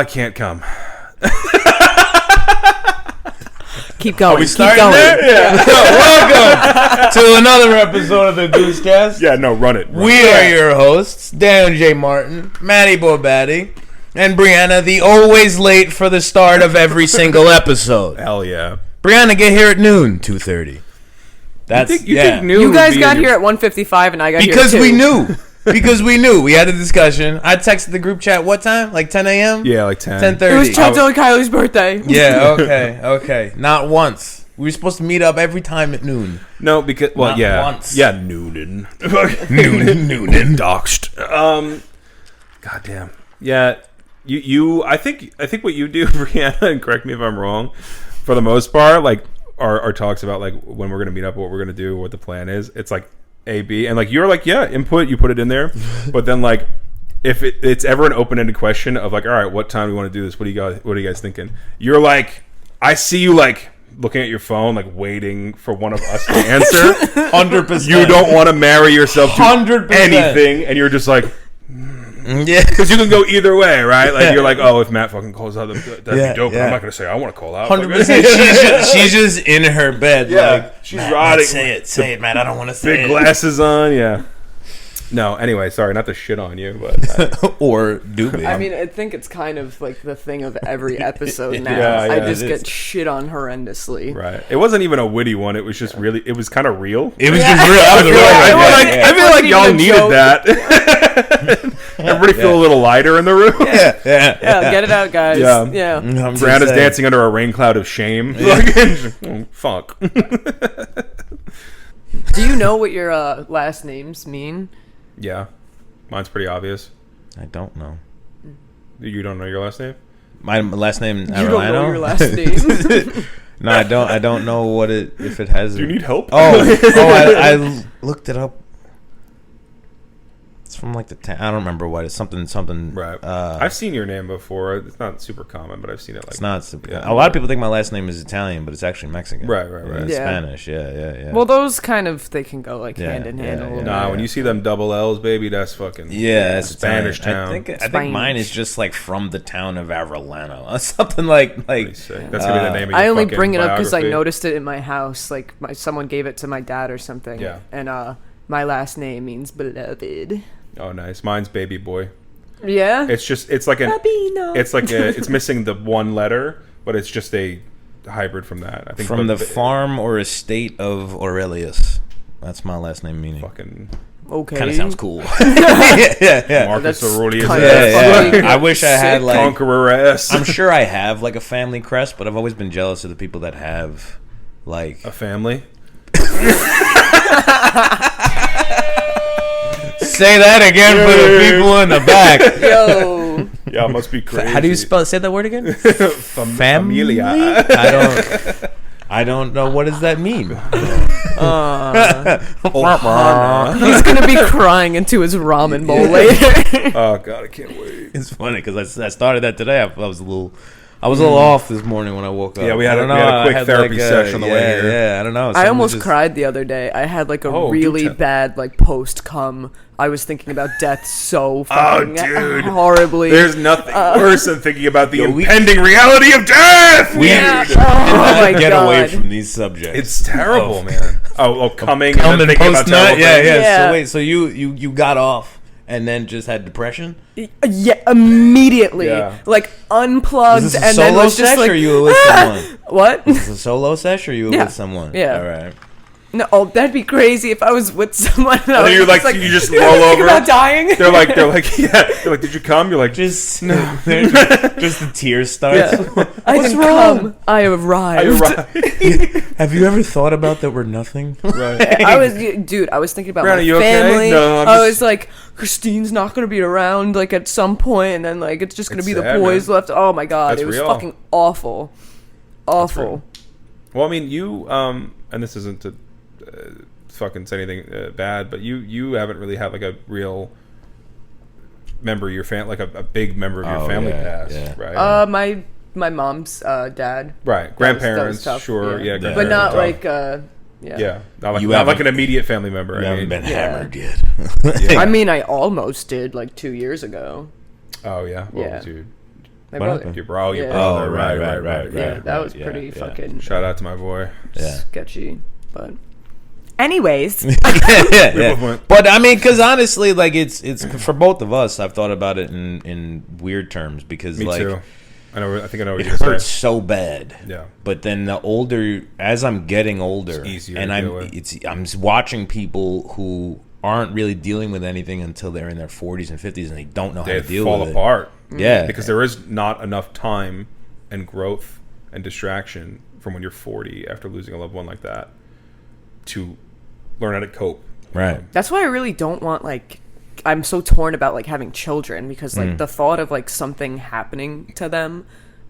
I can't come. Keep going. Are we Keep starting going. there? Yeah. Welcome to another episode of the GooseCast. Yeah, no, run it. We are your hosts, Dan J. Martin, Maddie Borbatti, and Brianna, the always late for the start of every single episode. Hell yeah. Brianna, get here at noon, 2:30. That's You think noon You guys would be got in here your- at 1:55 and I got because here we too. knew. Because we knew. We had a discussion. I texted the group chat what time? Like 10 a.m.? Yeah, like 10. 10:30. It was Chantel and Kylie's birthday. Yeah, okay. Not once. We were supposed to meet up every time at noon. No, because Not yeah, once. yeah, Noonan, Noonan. doxed. Goddamn. Yeah, you. I think what you do, Brianna, and correct me if I'm wrong. For the most part, like our talks about like when we're gonna meet up, what we're gonna do, what the plan is. It's like A, B, and like you're like input. You put it in there, but then like if it's ever an open-ended question of like, all right, what time do we want to do this? What are you guys thinking? You're like, I see you like looking at your phone, like waiting for one of us to answer. 100%. You don't want to marry yourself to 100%. anything, and you're just like, Yeah. because you can go either way, right? Like you're like, oh, if Matt fucking calls out, that'd be dope. But yeah. I'm not gonna say I want to call out. 100%. She's just in her bed. Yeah, like, she's Matt, rotting. Say it, Matt. I don't want to say Big it. glasses on, yeah. No, anyway, sorry, not to shit on you, but Or do be. I mean, I think it's kind of like the thing of every episode now. Yeah, I yeah, just it get is. shit on horrendously. right. It wasn't even a witty one. It was just really. It was kind of real. It was just real. I feel like It y'all wasn't even a needed joke. that. Everybody feel a little lighter in the room. Yeah. Yeah, get it out, guys. Yeah. Yeah. I'm just Brianna's saying. dancing under a rain cloud of shame. Oh, fuck. Do you know what your last names mean? Yeah. Mine's pretty obvious. I don't know. You don't know your last name? My last name. You don't know your last name. No, I don't. I don't know what it if it has. Do you need help? I looked it up. It's from like the I don't remember what it's something. Right. I've seen your name before. It's not super common, but I've seen it. Like It's not super. Yeah. A lot of people think my last name is Italian, but it's actually Mexican. Right. It's Yeah. Spanish. Yeah. Well, those kind of, they can go like Yeah, hand in hand yeah, a little yeah. Nah, bit. when you see them double L's, baby, that's fucking Yeah, it's Spanish Italian. town. I think mine is just like from the town of Averlano, or something like. Pretty sick. That's gonna be the name of your I only fucking bring it up because I biography. noticed it in my house. Like someone gave it to my dad or something. Yeah. And my last name means beloved. Oh, nice. Mine's baby boy. Yeah. It's like Babino. it's missing the one letter, but it's just a hybrid from that. I think From the farm or estate of Aurelius. That's my last name meaning. fucking Okay. Kind of sounds cool. yeah. Marcus That's Aurelius. kinda Yeah. fucking I wish I had sick. like. Conqueror S. I'm sure I have like a family crest, but I've always been jealous of the people that have like a family. Say that again for the people in the back. Yo. Yeah, it must be crazy. How do you spell? Say that word again. Family. I don't know. What does that mean? He's gonna be crying into his ramen bowl later. Oh god, I can't wait. It's funny because I started that today. I was a little off this morning when I woke up. Yeah, we had I a don't know, quick I had therapy session on the way here. Yeah, I don't know. I Something almost just- cried the other day. I had like a Oh, do really tell. bad like post cum. I was thinking about death so fucking dude. horribly. There's nothing worse than thinking about the we- impending reality of death. Yeah. Dude, Oh my get god. away from these subjects. It's terrible, man. Coming Come and and thinking about post nut. terrible Yeah. things. Yeah. So wait, so you got off and then just had depression? Yeah, immediately. Yeah. Like unplugged Is this a and then solo was just sesh like or you were with someone? What? Is this a solo sesh or you were Yeah. with someone? Yeah. All right. No, that'd be crazy if I was with someone. And I And was you're just like, you just "You roll ever think over. about dying. They're like, yeah. They're like, did you come? You're like, Just just the tears start. Yeah. I What's didn't wrong? come. I arrived. you're right. Have you ever thought about that we're nothing? Right. I was, dude. I was thinking about Brianna, my you okay? family. No, I'm I just- was like, Christine's not gonna be around like at some point, and then like it's just gonna It's be the sad, boys man. left. Oh my god, That's it was real. fucking awful, awful. Well, I mean, you and this isn't to fucking say anything bad, but you haven't really had like a real member of your family, like a big member of your family pass, right? My mom's dad. Right, grandparents, that was tough, sure, yeah. yeah, But grandparents not are like tough. yeah. not You like haven't- an immediate family member. You I haven't mean, been Yeah. hammered yet. Yeah. I mean, I almost did like 2 years ago. Oh yeah, well, Yeah. dude, My What brother. happened? Your bro, your Yeah. brother. Oh, right. Yeah, that was yeah, pretty yeah. fucking Shout out to my boy. Yeah. sketchy. But anyways, yeah. But I mean, because honestly, like it's for both of us. I've thought about it in weird terms because Me like too. I think I know what it you're hurts saying. so bad. Yeah. But then the older, as I'm getting older, It's easier and to deal with. I'm watching people who aren't really dealing with anything until they're in their 40s and 50s, and they don't know how They to deal fall with apart. it. Yeah, Because there is not enough time and growth and distraction from when you're 40 after losing a loved one like that to learn how to cope. right. that's why I really don't want like. I'm so torn about like having children because like the thought of like something happening to them,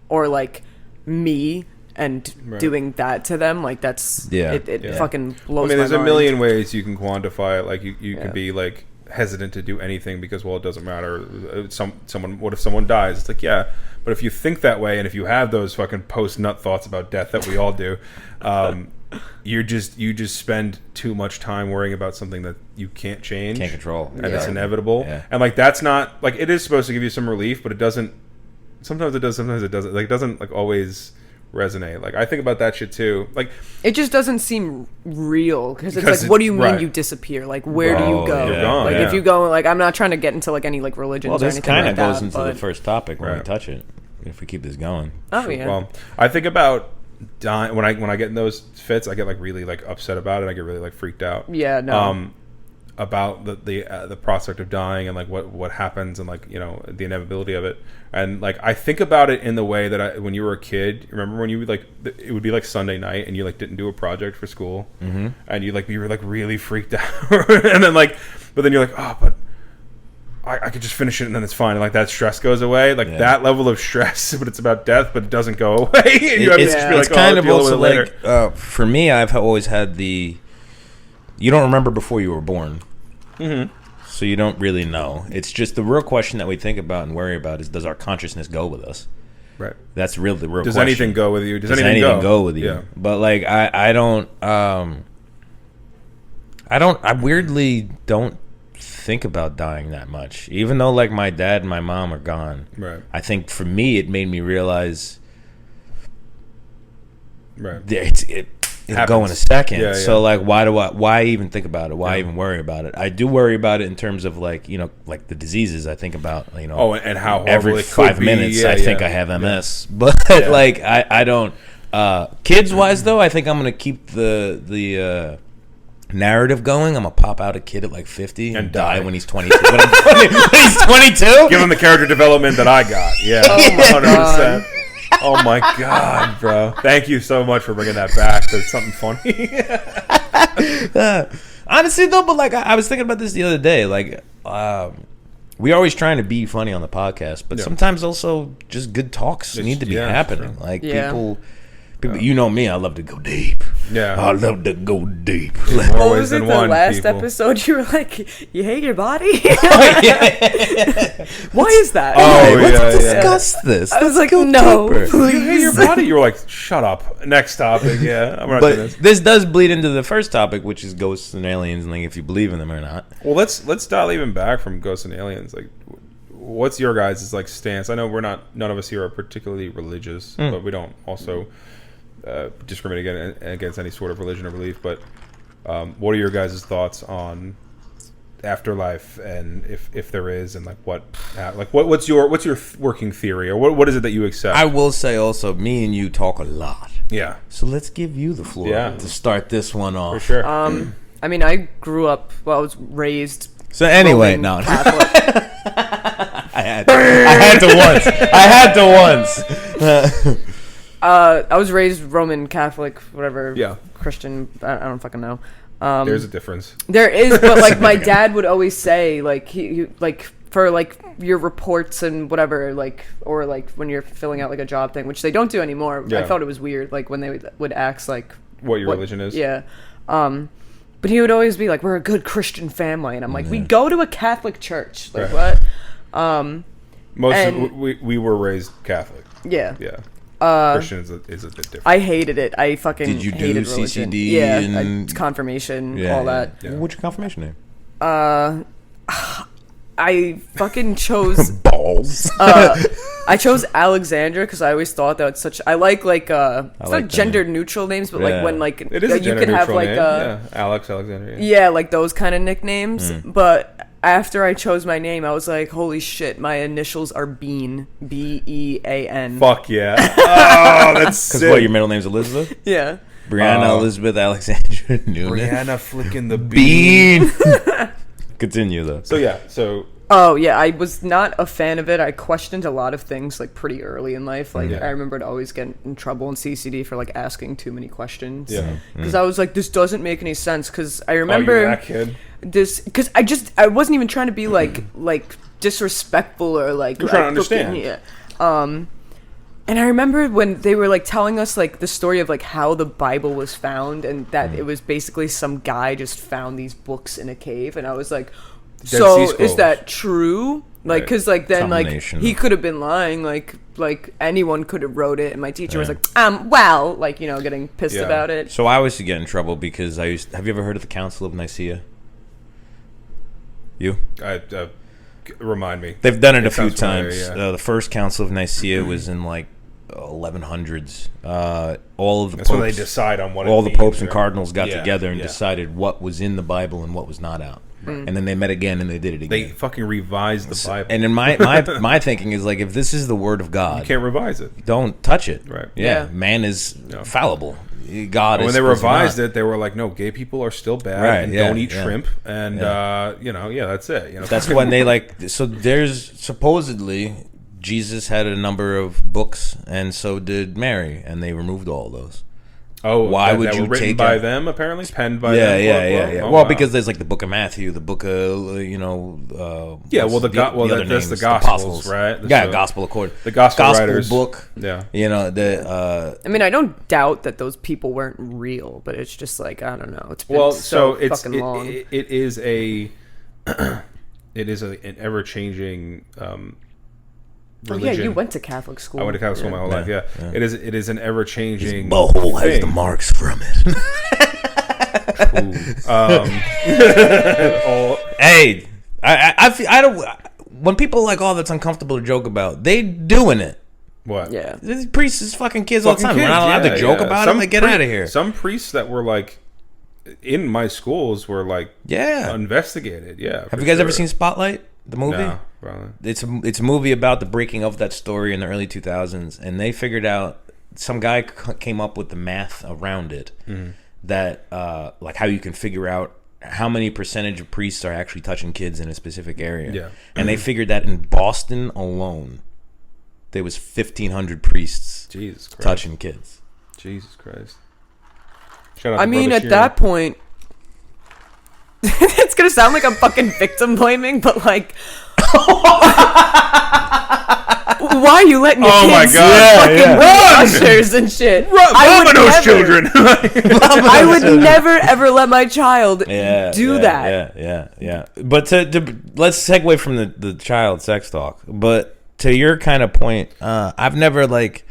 or like me and Right. doing that to them, like that's it fucking blows. I mean, there's my a mind. million ways you can quantify it. Like you can be like hesitant to do anything because, well, it doesn't matter. Someone, what if someone dies? It's like, yeah, but if you think that way and if you have those fucking post nut thoughts about death that we all do, you just spend too much time worrying about something that you can't change, Can't control, and it's Yeah. inevitable. Yeah. And like that's not like it is supposed to give you some relief, but it doesn't. Sometimes it does. Sometimes it doesn't. Like it doesn't like always resonate. Like I think about that shit too. Like It just doesn't seem real because it's Because like, what do you mean right. you disappear? Like, where do you Oh, go? you're gone, Like, yeah. if you go, like, I'm not trying to get into like any like religions Well, or this anything kind like of that. goes into but, the first topic when we Right. touch it. If we keep this going, oh yeah, Well, I think about dying when I get in those fits. I get like really like upset about it. I get really like freaked out. yeah, no, About the prospect of dying and like what happens and like the inevitability of it. And like I think about it in the way that when you were a kid. Remember when you would like it would be like Sunday night and you like didn't do a project for school, and you were like really freaked out, and then like but then you're like, oh, but I could just finish it and then it's fine. And like that stress goes away. Like that level of stress, but it's about death, but it doesn't go away. And you have to just be it's like, kind I'll of deal with also it later. like for me, I've always had the you don't remember before you were born, so you don't really know. It's just the real question that we think about and worry about is, does our consciousness go with us? Right. That's really the real Does question. anything go with you? Does anything go with you? Yeah. But like I weirdly don't think about dying that much, even though like my dad and my mom are gone. Right. I think for me it made me realize Right. it'll go in a second. Yeah, So yeah. like why even think about it? Why even worry about it? I do worry about it in terms of like like the diseases. I think about Oh, and how horrible every it could 5 be. minutes Yeah, I think yeah. I have MS. But like I don't kids wise though, I think I'm gonna keep the narrative going. I'm gonna pop out a kid at like 50 and die when he's 22. when he's 22? Give him the character development that I got. Yeah. Oh my 100%. Oh my god, bro! Thank you so much for bringing that back. That's something funny. Honestly though, but like I was thinking about this the other day. Like we're always trying to be funny on the podcast, but sometimes also just good talks need to be happening. Sure. Like Yeah. people, you know me, I love to go deep. Yeah. I love to go deep. More what ways was it? than The one. last people. episode, you were like, "You hate your body." Why is that? Oh, Let's yeah, discuss this. I was Let's like, go no, deeper. You hate your please. body. You were like, shut up. Next topic. Yeah, I'm not doing But this. this does bleed into the first topic, which is ghosts and aliens, and like if you believe in them or not. Well, let's dial even back from ghosts and aliens. Like, what's your guys' like stance? I know none of us here are particularly religious, but we don't also discriminate against any sort of religion or belief. But what are your guys' thoughts on afterlife, and if there is, and what's your working theory, or what is it that you accept? I will say also, me and you talk a lot. Yeah, So let's give you the floor to start this one off. for sure. I mean, I grew up. Well, I was raised. So anyway, Roman no, Catholic. I had to once. I was raised Roman Catholic, whatever. Yeah. Christian. I don't fucking know. There's a difference. There is, but like my dad would always say, like he like for like your reports and whatever, like or like when you're filling out like a job thing, which they don't do anymore. Yeah. I thought it was weird, like when they would ask like What your religion is? Yeah. But he would always be like, "We're a good Christian family," and I'm like, "We go to a Catholic church." Like Right. what? We were raised Catholic. Yeah. Yeah. Christian is a bit different. I hated it. I fucking Did you do hated religion. CCD Yeah, and- confirmation, all that. Yeah. What's your confirmation name? I fucking chose Balls. I chose Alexandra because I always thought that it's I like it's like not gender neutral names, but like when like it is a you could have like name. Alex, Alexandra. Yeah, like those kind of nicknames. But after I chose my name, I was like, holy shit, my initials are Bean, Bean. Fuck yeah! Oh, that's sick. Because what, your middle name's Elizabeth? Yeah. Brianna Elizabeth Alexandra Noonan. Brianna flicking the bean. Continue though. Oh yeah, I was not a fan of it. I questioned a lot of things like pretty early in life. Like I remembered always getting in trouble in CCD for like asking too many questions. Yeah, because I was like, this doesn't make any sense. Because I remember you're that kid. This because I wasn't even trying to be like disrespectful or like you're trying to understand. Yeah. And I remember when they were like telling us like the story of like how the Bible was found and that it was basically some guy just found these books in a cave, and I was like, so is that true? Like, because like then like he could have been lying. Like anyone could have wrote it, and my teacher was like, well, like, you know, getting pissed about it. So I used to get in trouble because have you ever heard of the Council of Nicaea? You? Remind me. They've done it a few times. The first Council of Nicaea was in like 1100s. All of the That's popes, when they decide on what all it the means, popes and right? cardinals got together and decided what was in the Bible and what was not out. And then they met again and they did it again. They fucking revised the Bible. And in my thinking is like, if this is the word of God, you can't revise it. Don't touch it. Right. Yeah. Man is fallible. God is. When they revised it, they were like, no, gay people are still bad and don't eat shrimp. And, that's it. You know? That's when they like, so there's supposedly Jesus had a number of books and so did Mary, and they removed all those. Oh, why would that you were written take by it? them? Apparently, penned by them. Yeah. Oh, well, because there's like the Book of Matthew, the Book of that's the Gospels, right? Gospel according the Gospel writers book. Yeah, you know I mean, I don't doubt that those people weren't real, but it's just like, I don't know. It's been fucking long. It is an ever changing. Religion. Oh, yeah, you went to Catholic school. I went to Catholic school my whole life. Yeah. It is an ever changing. Butthole has the marks from it. Hey, I don't. When people like, oh, that's uncomfortable to joke about, they doing it. What? Yeah, these priests is fucking kids all the time. We're not allowed to joke about it. Like, get out of here. Some priests that were like in my schools were like investigated. Yeah. Have you guys ever seen Spotlight? The movie? No, probably. It's a movie about the breaking of that story in the early 2000s, and they figured out, some guy came up with the math around it, that like how you can figure out how many percentage of priests are actually touching kids in a specific area. Yeah. And they figured that in Boston alone, there was 1,500 priests touching kids. Jesus Christ. I mean, at that point, it's gonna sound like I'm fucking victim blaming, but like, why are you letting your kids fucking ushers and shit? Those children. I would never ever let my child do that. Yeah. But let's segue from the child sex talk. But to your kind of point, I've never like.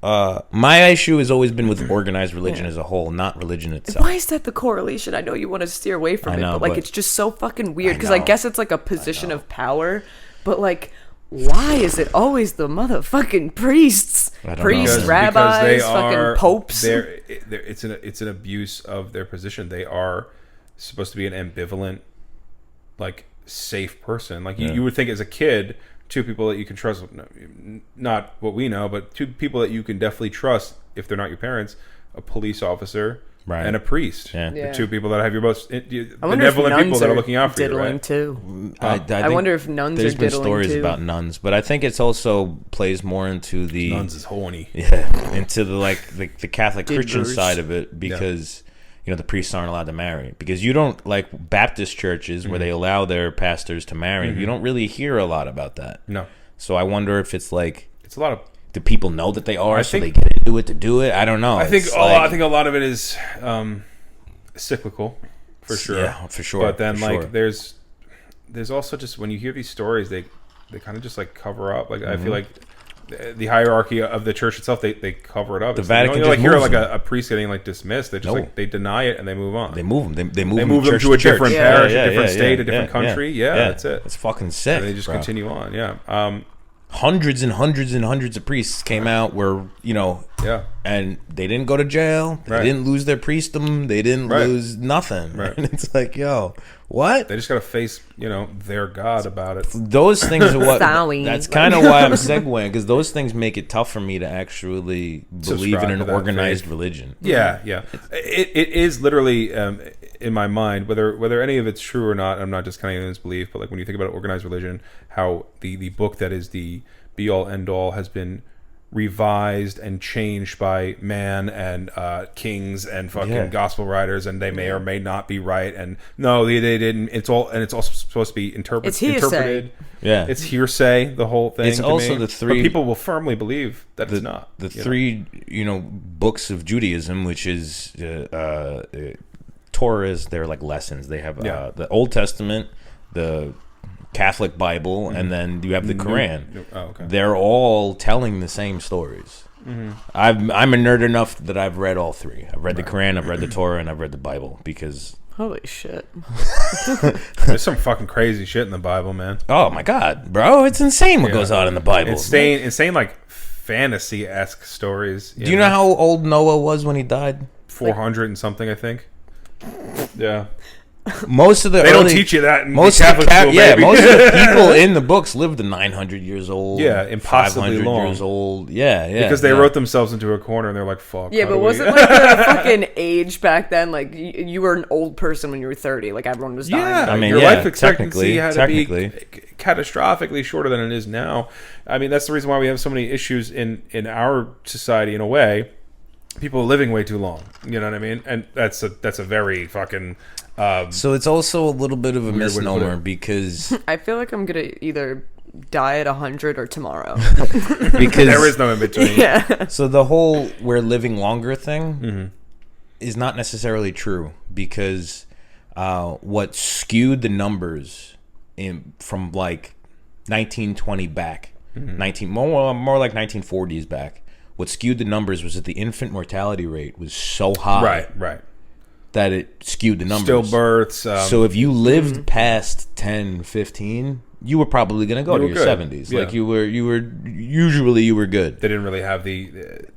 My issue has always been with organized religion as a whole, not religion itself. Why is that the correlation? I know you want to steer away from it, but like it's just so fucking weird because I guess it's like a position of power, but like, why is it always the motherfucking priests, rabbis, fucking popes? It's an abuse of their position. They are supposed to be an ambivalent, like, safe person. Like you would think as a kid. Two people that you can trust, not what we know, but two people that you can definitely trust if they're not your parents, a police officer and a priest. The two people that have your most benevolent people that are looking out for you, right? Too. I wonder if nuns are diddling too. There's been stories about nuns, but I think it's also plays more into the... Nuns is horny. Yeah, into the Catholic Christian side of it, because... You know, the priests aren't allowed to marry, because you don't, like Baptist churches where they allow their pastors to marry. You don't really hear a lot about that. No. So I wonder if it's like, it's a lot of. Do people know that they are, so they get into it to do it? I don't know. I think a lot of it is cyclical, for sure. Yeah, for sure. But then there's also just, when you hear these stories, they kind of just like cover up. Like I feel like. The hierarchy of the church itself, they cover it up. The Vatican, you don't hear like a priest getting like dismissed. They just like they deny it and they move on. They move them. They move them to a different parish, a different state, a different country. Yeah, that's it. It's fucking sick. And they just continue on. Yeah. hundreds and hundreds and hundreds of priests came out where, and they didn't go to jail. They didn't lose their priestdom. They didn't lose nothing. Right. And it's like, yo, what? They just got to face, their God about it. Those things are what. Sorry. That's kind of why I'm segueing, because those things make it tough for me to actually believe in an organized religion. Yeah. It is literally in my mind, whether any of it's true or not. I'm not just kind of in this belief, but like when you think about organized religion, how the book that is the be all end all has been revised and changed by man and kings and fucking gospel writers, and they may or may not be right, and no, they didn't. It's also supposed to be interpreted. Yeah, it's hearsay. The whole thing. It's also the three. But people will firmly believe that it's not. The three, books of Judaism, which is Torahs. They're like lessons. They have the Old Testament, the Catholic Bible, and then you have the Quran. Okay. They're all telling the same stories. I'm a nerd enough that I've read all three. I've read the Quran, I've read the Torah, and I've read the Bible because... Holy shit. There's some fucking crazy shit in the Bible, man. Oh my God, bro. It's insane what goes on in the Bible. Insane like fantasy-esque stories. Do you know how old Noah was when he died? 400 and something, I think. Yeah. Most of the they don't teach you that in most Catholic school, maybe. most of the people in the books lived to 900 years old. Yeah, impossibly 500 long. years old. Yeah. Because they wrote themselves into a corner and they're like, fuck. Yeah, but wasn't like the fucking age back then? Like you were an old person when you were 30. Like everyone was dying. Yeah, I mean, your life expectancy had to be technically catastrophically shorter than it is now. I mean, that's the reason why we have so many issues in our society. In a way, people are living way too long. You know what I mean? And that's a very fucking. So it's also a little bit of a misnomer because I feel like I'm gonna either die at 100 or tomorrow. Because there is no in between. Yeah. So the whole we're living longer thing is not necessarily true because what skewed the numbers from like 1920 back, more like 1940s back. What skewed the numbers was that the infant mortality rate was so high. Right. That it skewed the numbers. Stillbirths. So if you lived past 10, 15, you were probably going to go to your 70s. Yeah. Like you were good. They didn't really have the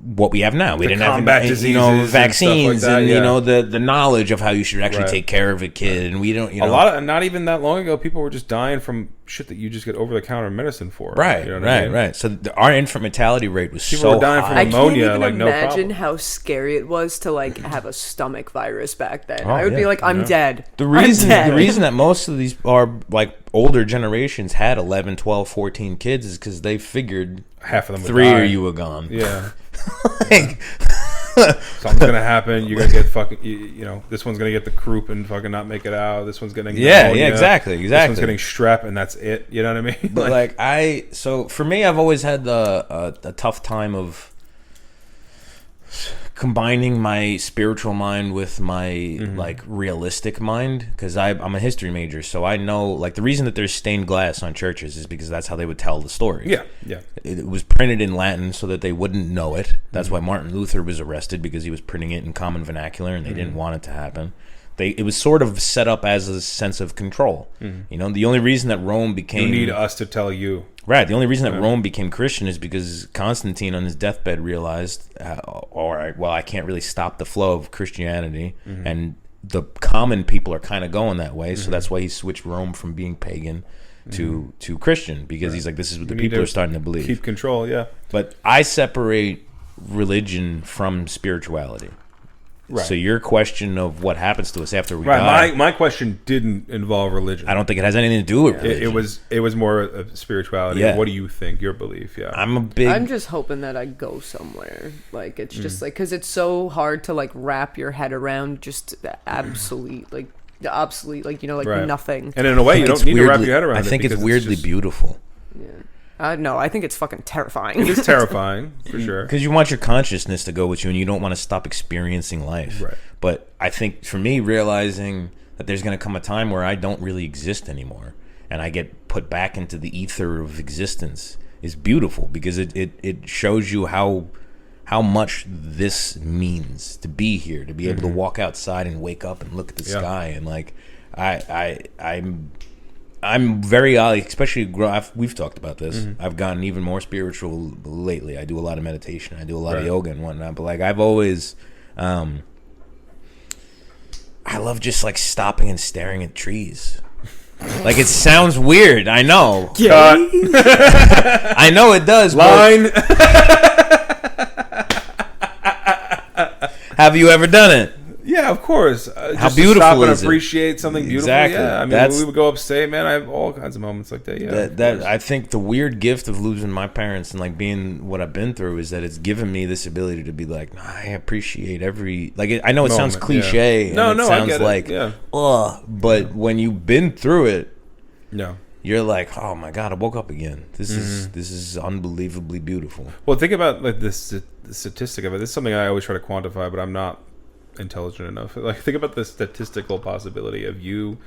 what we have now. We didn't have diseases vaccines and that, the knowledge of how you should actually take care of a kid, and we don't. A lot of, not even that long ago, people were just dying from shit that you just get over the counter medicine for. Right, you know what I mean? right. So our infant mortality rate was people were dying from I pneumonia. can't even like imagine no how scary it was to like have a stomach virus back then. Oh, I would be like, I'm dead. The reason that most of these are like older generations had 11, 12, 14 kids is because they figured half of them would 3 die. or you were gone. Yeah. Like, something's gonna happen. You're gonna get fucking. This one's gonna get the croup and fucking not make it out. This one's getting pneumonia. Exactly. This one's getting strep and that's it. You know what I mean? But so for me, I've always had a tough time of combining my spiritual mind with my like realistic mind because I'm a history major, so I know like the reason that there's stained glass on churches is because that's how they would tell the story. Yeah. It was printed in Latin so that they wouldn't know it. That's why Martin Luther was arrested, because he was printing it in common vernacular and they didn't want it to happen. It was sort of set up as a sense of control. The only reason that Rome became... You need us to tell you. Right. The only reason that Rome became Christian is because Constantine on his deathbed realized, all right, well, I can't really stop the flow of Christianity. And the common people are kind of going that way. So that's why he switched Rome from being pagan to Christian, because he's like, this is what the people are starting to believe. Keep control, yeah. But I separate religion from spirituality. Right. So your question of what happens to us after we die, my question didn't involve religion. I don't think it has anything to do with religion. It was more of spirituality. Yeah. What do you think? Your belief? Yeah. I'm just hoping that I go somewhere. Like it's just like, because it's so hard to like wrap your head around just the obsolete, like nothing. And in a way, you don't need to wrap your head around it. I think it's weirdly beautiful. Yeah. No, I think it's fucking terrifying. It is terrifying, for sure. Because you want your consciousness to go with you and you don't want to stop experiencing life. Right. But I think for me, realizing that there's going to come a time where I don't really exist anymore and I get put back into the ether of existence is beautiful, because it shows you how much this means to be here, to be able to walk outside and wake up and look at the sky. And like, I'm very especially we've talked about this. I've gotten even more spiritual lately. I do a lot of meditation. I do a lot of yoga and whatnot. But like I've always, I love just like stopping and staring at trees. Like it sounds weird. I know. I know it does. Line. Have you ever done it? Yeah, of course. How just beautiful to stop and is it? appreciate something beautiful. Exactly. Yeah, I mean, we would go upstate, man. I have all kinds of moments like that. Yeah, that I think the weird gift of losing my parents and like being what I've been through is that it's given me this ability to be like, I appreciate every I know it sounds cliche. Yeah. And it sounds I get like, it. but when you've been through it, you're like, oh my god, I woke up again. This is unbelievably beautiful. Well, think about like the statistic of it. This is something I always try to quantify, but I'm not intelligent enough. Like think about the statistical possibility of you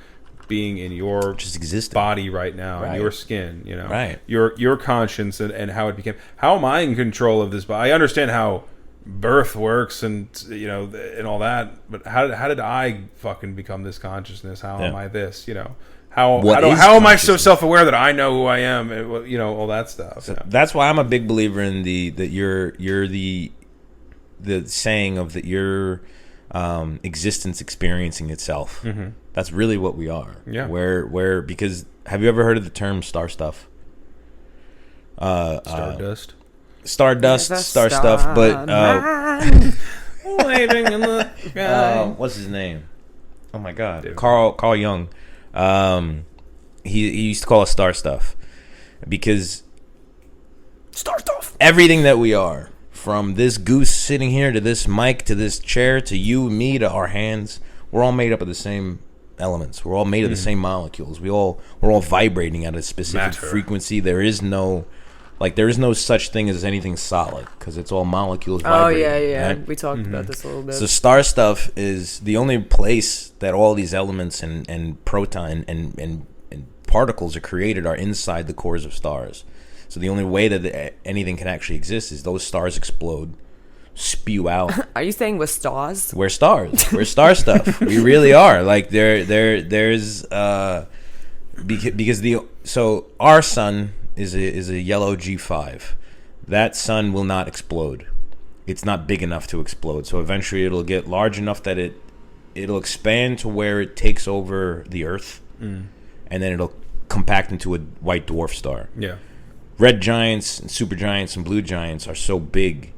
being in your just body right now, in your skin, right, your conscience and how it became. How am I in control of this body? I understand how birth works and and all that, but how did I fucking become this consciousness? How am I this? How am I so self-aware that I know who I am? All that stuff. So that's why I'm a big believer in that you're the saying of that your existence experiencing itself. That's really what we are. Yeah. Where because have you ever heard of the term star stuff? Stardust. Star stuff. But waving in the sky. What's his name? Oh my God, dude. Carl Jung. He used to call us star stuff because star stuff. Everything that we are. From this goose sitting here to this mic to this chair to you, me, to our hands, we're all made up of the same elements. We're all made of the same molecules. We're all vibrating at a specific frequency. There is no such thing as anything solid because it's all molecules vibrating. Oh yeah. Right? We talked about this a little bit. So star stuff is the only place that all these elements and proton and particles are created are inside the cores of stars. So the only way that anything can actually exist is those stars explode, spew out. Are you saying we're stars? We're stars. We're star stuff. We really are. Like there's because our sun is a yellow G5. That sun will not explode. It's not big enough to explode. So eventually it'll get large enough that it'll expand to where it takes over the Earth, and then it'll compact into a white dwarf star. Yeah. Red giants and supergiants and blue giants are so big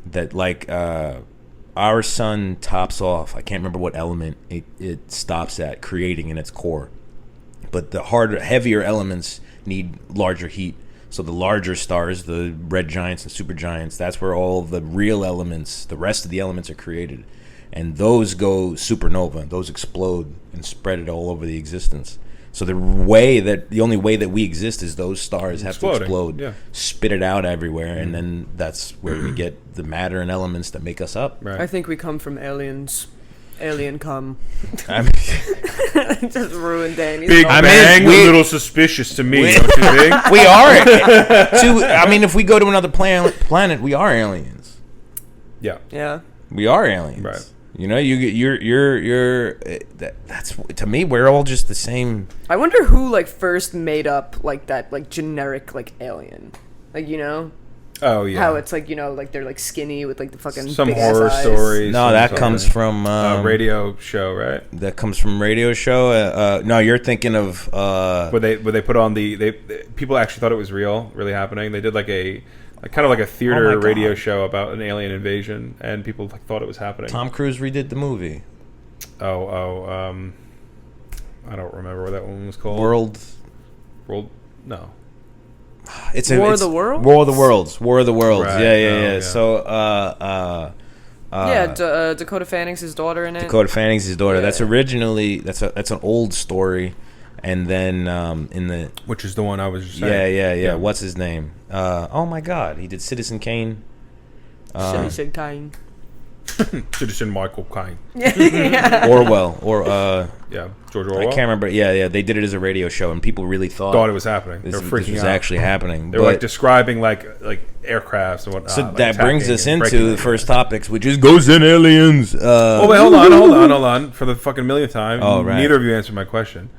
that like our sun tops off. I can't remember what element it stops at creating in its core. But the heavier elements need larger heat. So the larger stars, the red giants and supergiants, that's where all the real elements, the rest of the elements are created. And those go supernova. Those explode and spread it all over the existence. So the only way that we exist is those stars have to explode, spit it out everywhere, and then that's where we get the matter and elements that make us up. Right. I think we come from aliens. Alien cum. Just ruined Danny's. Big Bang, a little suspicious to me, don't you think? We are. If we go to another planet, we are aliens. Yeah. Yeah. We are aliens. Right. That's to me, we're all just the same. I wonder who first made up that generic alien, Oh yeah. How it's they're skinny with the fucking some big horror ass eyes. stories. No, that comes from radio show, right? That comes from radio show. No, you're thinking of where they put on people actually thought it was really happening. They did kind of like a theater radio show about an alien invasion, and people thought it was happening. Tom Cruise redid the movie. I don't remember what that one was called. World. No. It's War of the Worlds. War of the Worlds. Right. Yeah. So, Dakota Fanning's daughter in it. Dakota Fanning's daughter. Yeah. That's originally that's an old story, and then which is the one I was just saying. Yeah. What's his name? Oh my God, he did Citizen Kane. Citizen Kane. Citizen Michael Caine. Orwell George Orwell. I can't remember. Yeah, they did it as a radio show, and people really thought it was happening. They were freaking out. This was actually happening. They were describing aircrafts and whatnot. So that brings us into the first topics, which is Ghosts and Aliens. Wait, hold on. For the fucking millionth time, oh, right. Neither of you answered my question.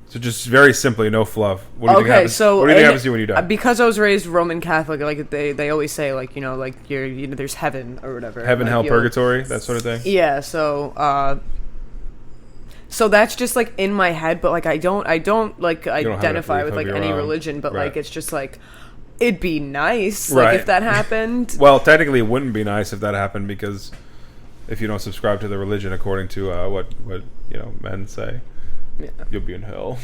So just very simply, no fluff. What do you think happens? What do you think happens to you when you die? Because I was raised Roman Catholic, like they always say, like, like there's heaven or whatever. Heaven, like, hell, purgatory, that sort of thing. Yeah. So that's just like in my head, but like I don't like identify with like any religion, but like it's just like it'd be nice like if that happened. Well, technically, it wouldn't be nice if that happened because if you don't subscribe to the religion according to what men say. Yeah. You'll be in hell.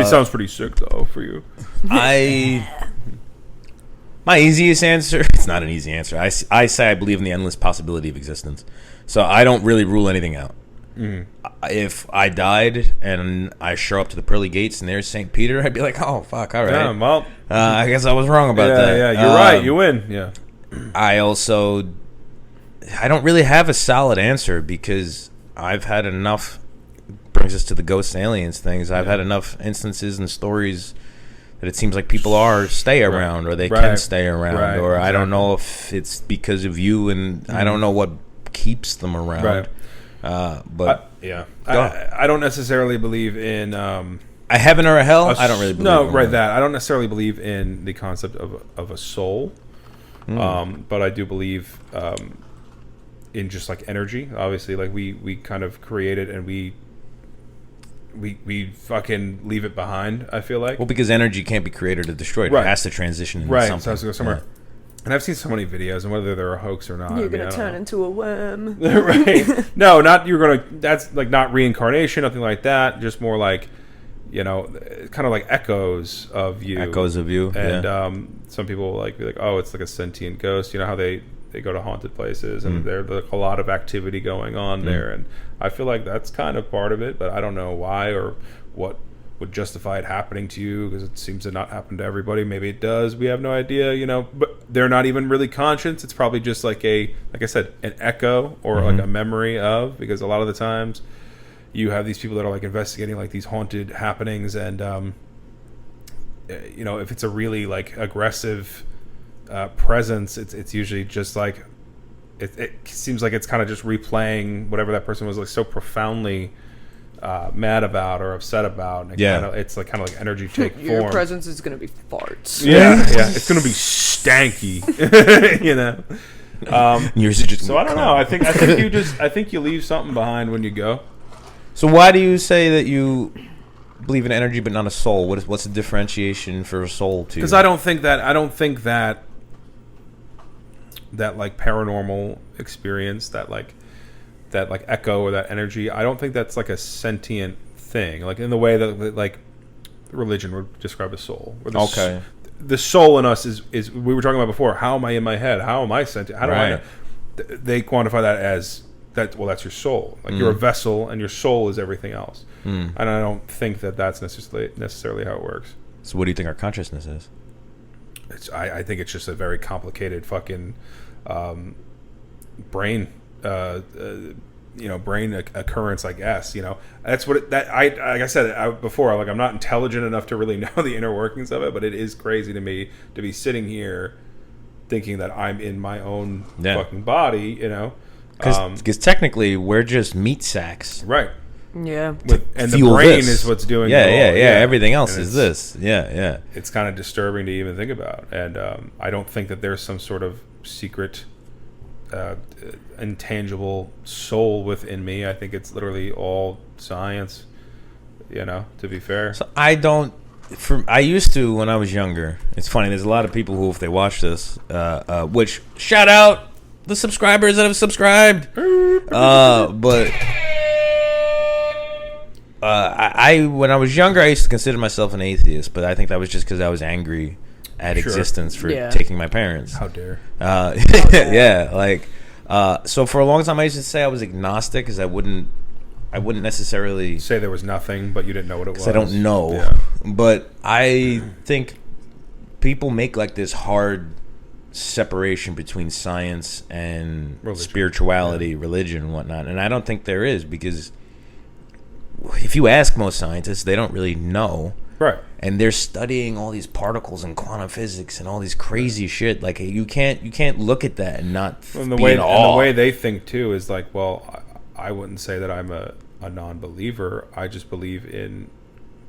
Sounds pretty sick though for you. My easiest answer, it's not an easy answer. I say I believe in the endless possibility of existence. So I don't really rule anything out. If I died and I show up to the pearly gates and there's St. Peter, I'd be like, oh fuck, all right. Yeah, well, I guess I was wrong about that. Yeah, you're right. You win. Yeah. I don't really have a solid answer because I've had enough. Brings us to the ghost aliens things. I've had enough instances and stories that it seems like people stay around or they can stay around or I don't know if it's because of you and I don't know what keeps them around. But I don't necessarily believe in a heaven or a hell. I don't really believe in that. I don't necessarily believe in the concept of a soul. But I do believe in just like energy. Obviously, like we kind of create it and we fucking leave it behind. I feel like because energy can't be created or destroyed. It has to transition into something. So it has to go somewhere. And I've seen so many videos, and whether they're a hoax or not, you're gonna turn into a worm, right? No, not you're gonna. That's like not reincarnation, nothing like that. Just more like, kind of like echoes of you. And some people like be like, oh, it's like a sentient ghost. You know how they go to haunted places, and there's like a lot of activity going on there, and I feel like that's kind of part of it, but I don't know why or what would justify it happening to you because it seems to not happen to everybody. Maybe it does. We have no idea, but they're not even really conscious. It's probably just like like I said, an echo or like a memory of, because a lot of the times you have these people that are like investigating like these haunted happenings and, if it's a really like aggressive presence, it's usually just like, it seems like it's kind of just replaying whatever that person was like so profoundly mad about or upset about. And it's like kind of like energy take form. Your presence is going to be farts. Yeah, it's going to be stanky. Yours is just so I don't know. I think you leave something behind when you go. So why do you say that you believe in energy but not a soul? What's the differentiation for a soul to you? Because I don't think that like paranormal experience, that echo or that energy, I don't think that's like a sentient thing, like in the way that like religion would describe a soul. The soul in us is we were talking about before. How am I in my head? How am I sentient? How do I know? They quantify that as that. Well, that's your soul. Like you're a vessel, and your soul is everything else. And I don't think that that's necessarily how it works. So, what do you think our consciousness is? I think it's just a very complicated fucking brain. Brain occurrence, I guess. That's what like I said before. Like I'm not intelligent enough to really know the inner workings of it, but it is crazy to me to be sitting here thinking that I'm in my own fucking body. Because technically we're just meat sacks, right? Yeah, and the brain is what's doing. Everything else is this. It's kind of disturbing to even think about, and I don't think that there's some sort of secret. Intangible soul within me. I think it's literally all science, to be fair. So I used to when I was younger. It's funny, there's a lot of people who, if they watch this, which shout out the subscribers that have subscribed, but when I was younger I used to consider myself an atheist, but I think that was just because I was angry at existence for taking my parents. How dare. So for a long time I used to say I was agnostic because I wouldn't necessarily say there was nothing, but you didn't know what it was. I don't know. But I think people make like this hard separation between science and spirituality, religion and whatnot, and I don't think there is, because if you ask most scientists, they don't really know. Right. And they're studying all these particles and quantum physics and all these crazy shit. Like you can't look at that and not be in awe. And the way they think too is like, well, I wouldn't say that I'm a a non-believer. I just believe in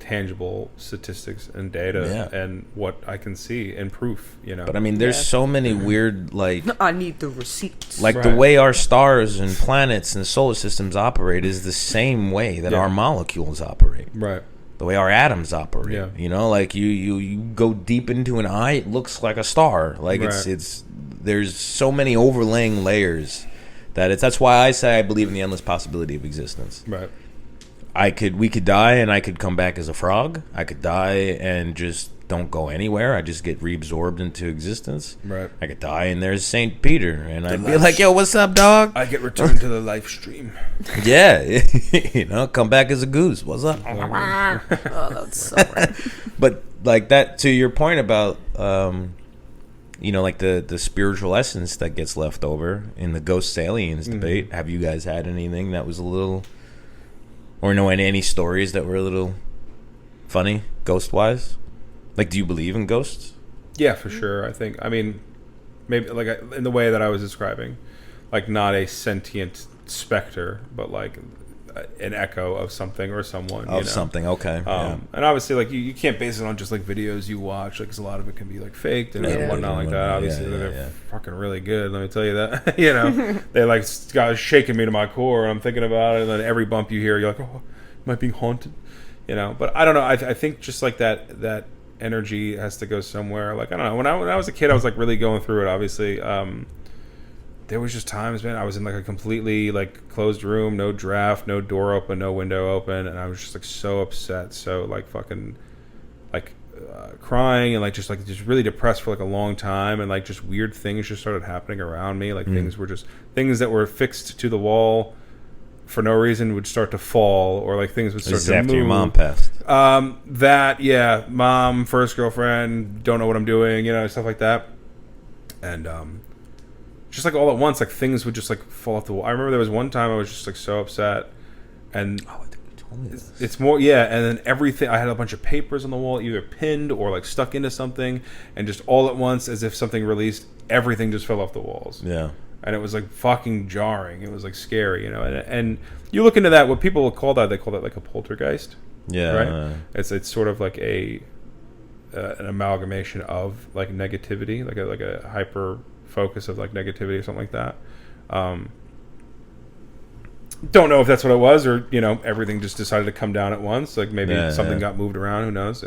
tangible statistics and data and what I can see and proof, But I mean, there's so many weird, like... I need the receipts. Like, the way our stars and planets and solar systems operate is the same way that our molecules operate. Right. The way our atoms operate. Yeah. Like, you go deep into an eye, it looks like a star. Like, it's there's so many overlaying layers that that's why I say I believe in the endless possibility of existence. Right. We could die and I could come back as a frog. I could die and just don't go anywhere. I just get reabsorbed into existence. Right. I could die and there's Saint Peter and I'd be like, yo, what's up, dog? I get returned to the life stream. Yeah. Come back as a goose. What's up? Oh, that's so weird. But like that, to your point about, like the spiritual essence that gets left over in the ghosts aliens debate. Have you guys had anything that was a little... Or know any stories that were a little funny, ghost-wise? Like, do you believe in ghosts? Yeah, for sure. I mean, maybe like in the way that I was describing, like not a sentient specter, but like an echo of something or someone. Something, okay. And obviously, like you can't base it on just like videos you watch, like 'cause a lot of it can be like faked and whatnot like that. Obviously, they're fucking really good. Let me tell you that. They like got shaking me to my core, and I'm thinking about it. And then every bump you hear, you're like, oh, am I being haunted? But I don't know. I think just like that energy has to go somewhere. Like I don't know. When I was a kid, I was like really going through it. Obviously. There was just times, man, I was in like a completely like closed room, no draft, no door open, no window open, and I was just like so upset, so like fucking like crying and like just really depressed for like a long time, and like just weird things just started happening around me. Like things that were fixed to the wall for no reason would start to fall, or like things would start to move. After your mom passed. Mom, first girlfriend, don't know what I'm doing, stuff like that, and just like all at once, like things would just like fall off the wall. I remember there was one time I was just like so upset, and I think you told me this. It's more, and then everything. I had a bunch of papers on the wall, either pinned or like stuck into something, and just all at once, as if something released, everything just fell off the walls. Yeah, and it was like fucking jarring. It was like scary, And you look into that, what people call that, they call that like a poltergeist. Yeah, right. It's sort of like an amalgamation of like negativity, like a hyper focus of like negativity or something like that. Don't know if that's what it was, or everything just decided to come down at once. Like maybe something got moved around. Who knows?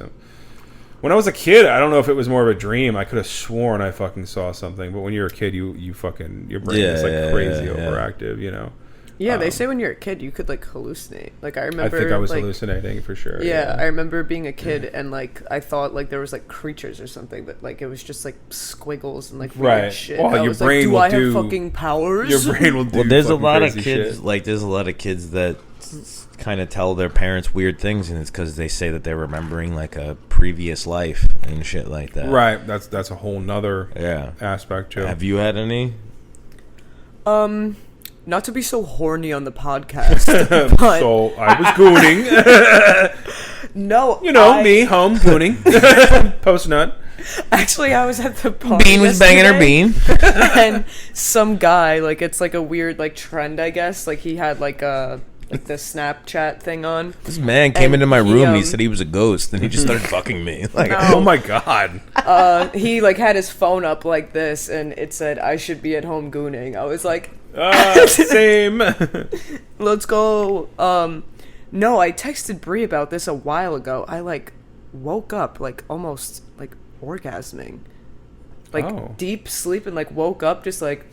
When I was a kid, I don't know if it was more of a dream. I could have sworn I fucking saw something. But when you're a kid, you fucking your brain is like crazy overactive. Yeah, they say when you're a kid, you could like hallucinate. Like I remember, I think I was hallucinating for sure. Yeah, I remember being a kid and like I thought like there was like creatures or something, but like it was just like squiggles and like weird shit. Well, your brain will I have fucking powers? Your brain will do. Well, there's a lot of kids. Shit. Like there's a lot of kids that kind of tell their parents weird things, and it's because they say that they're remembering like a previous life and shit like that. Right. That's a whole nother aspect too. Have you had any? Not to be so horny on the podcast, but so I was gooning. No, me home gooning, post nut. Actually, I was at the party. Bean was banging her bean, and some guy, like it's like a weird like trend, I guess. Like he had like the Snapchat thing on. This man came into my room and he said he was a ghost, and he just started fucking me. Like, oh my god. He like had his phone up like this, and it said, "I should be at home gooning." I was like, same. Let's go. No, I texted Bree about this a while ago. I like woke up like almost like orgasming, like deep sleep, and like woke up just like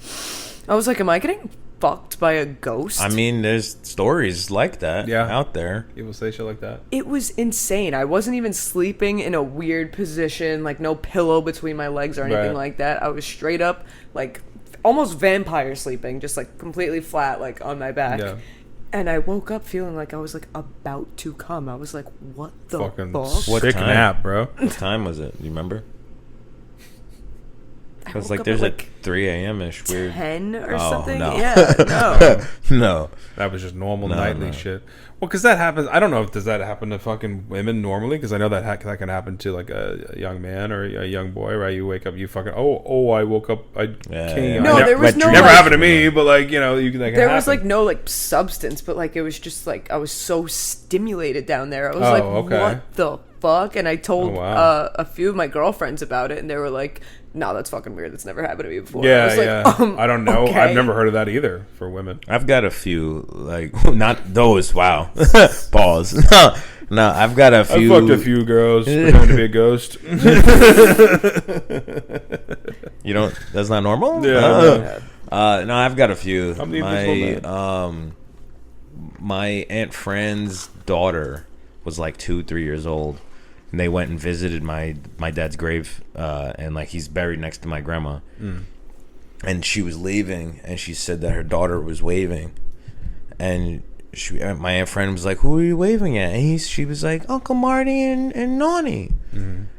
I was like, am I getting fucked by a ghost? I mean, there's stories like that out there. People say shit like that. It was insane. I wasn't even sleeping in a weird position, like no pillow between my legs or anything like that. I was straight up like almost vampire sleeping, just like completely flat, like on my back. Yeah. And I woke up feeling like I was like about to come. I was like, what the fucking fuck? What nap, bro? What time was it? You remember? I was like up there's at like 3 a.m. ish. Weird. 10 or Oh, something. no. Yeah, no. No. That was just normal No, nightly no. shit. Well, because that happens. I don't know if does that happen to fucking women normally? Because I know that that can happen to like a young man or a young boy, right? You wake up, you fucking I woke up. No, there was no. Never like, happened to me, but like you know, there was like no like substance, but like it was just like I was so stimulated down there. I was what the fuck? And I told a few of my girlfriends about it, and they were like, "No, that's fucking weird. That's never happened to me before." Yeah, I was like, I don't know. Okay. I've never heard of that either for women. I've got a few, like, not those. Wow. Pause. No, I've got a few. I fucked a few girls pretending to be a ghost. You don't. That's not normal. Yeah. No, I've got a few. I'm the invisible man. My Aunt Fran's daughter was like 2-3 years old, and they went and visited my dad's grave, and like he's buried next to my grandma. And she was leaving, and she said that her daughter was waving, and my Aunt Fran was like, "Who are you waving at?" And she was like, "Uncle Marty and Nani."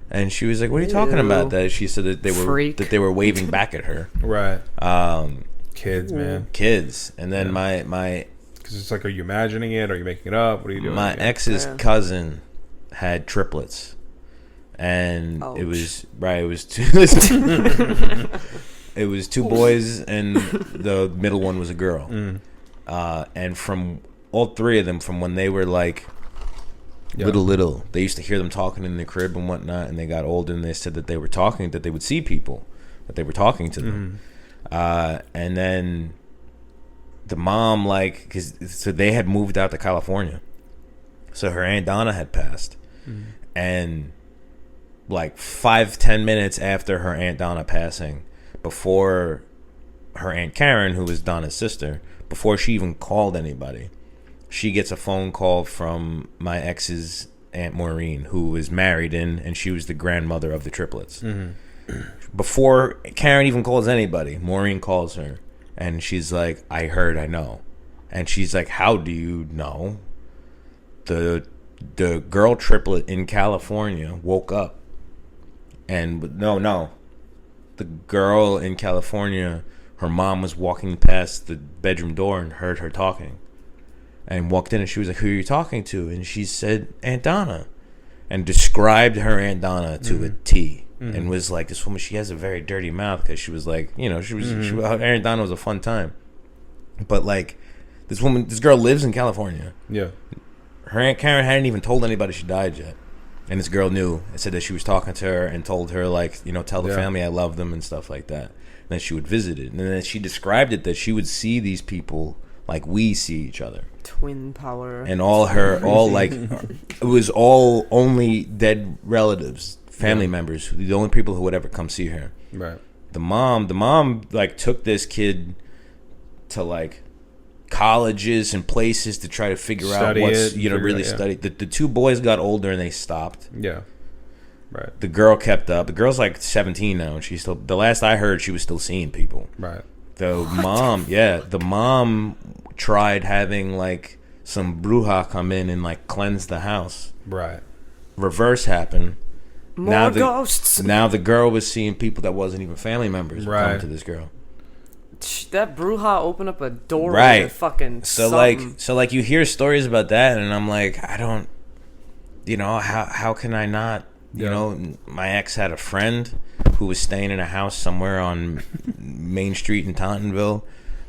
And she was like, "What are you talking about?" That she said that they were waving back at her. Right. Kids, man. Kids, and then my because it's like, are you imagining it? Are you making it up? What are you doing? My ex's cousin had triplets, and it was two. It was 2 boys, and the middle one was a girl. And from all 3 of them, from when they were like little, they used to hear them talking in the crib and whatnot, and they got older, and they said that they were talking, that they would see people, that they were talking to them. And then the mom, like, so they had moved out to California, so her Aunt Donna had passed, and like 5-10 minutes after her Aunt Donna passing, before her Aunt Karen, who was Donna's sister, before she even called anybody, she gets a phone call from my ex's Aunt Maureen, who is married and she was the grandmother of the triplets. Before Karen even calls anybody, Maureen calls her, and she's like, I heard, I know. And she's like, how do you know? The girl triplet in California woke up, and no, the girl in California, her mom was walking past the bedroom door and heard her talking, and walked in, and she was like, who are you talking to? And she said, Aunt Donna, and described her Aunt Donna to a T, and was like, this woman, she has a very dirty mouth, because she was like, you know, Aunt Donna was a fun time, but like, this girl lives in California. Yeah. Her Aunt Karen hadn't even told anybody she died yet. And this girl knew and said that she was talking to her and told her, like, you know, tell the family I love them and stuff like that. And then she would visit it. And then she described it that she would see these people like we see each other. Twin power. And it was all only dead relatives, family members, the only people who would ever come see her. Right. The mom, like, took this kid to, like, colleges and places to try to figure out what's study. The 2 boys got older and they stopped. Yeah. Right. The girl kept up. The girl's like 17 now, and she's still, the last I heard, she was still seeing people. Right. The mom tried having like some bruja come in and like cleanse the house. Right. Reverse happened. More ghosts. Now the girl was seeing people that wasn't even family members come to this girl. That bruja opened up a door, right? Fucking so like you hear stories about that, and I'm like, I don't, you know, how can I not? You know, my ex had a friend who was staying in a house somewhere on Main Street in Tauntonville,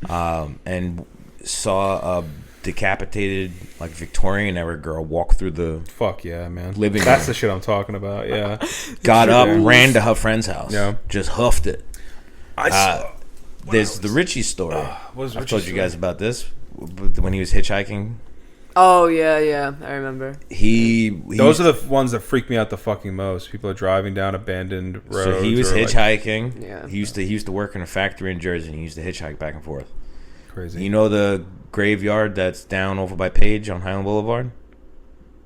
and saw a decapitated, like, Victorian era girl walk through the living room. That's the shit I'm talking about. Yeah, got up, ran to her friend's house, just hoofed it. There's the Richie story. I've told you guys about this when he was hitchhiking. Oh yeah, I remember. Those are the ones that freak me out the fucking most. People are driving down abandoned roads. So he was hitchhiking. Like, he used to work in a factory in Jersey, and he used to hitchhike back and forth. Crazy. You know the graveyard that's down over by Page on Highland Boulevard?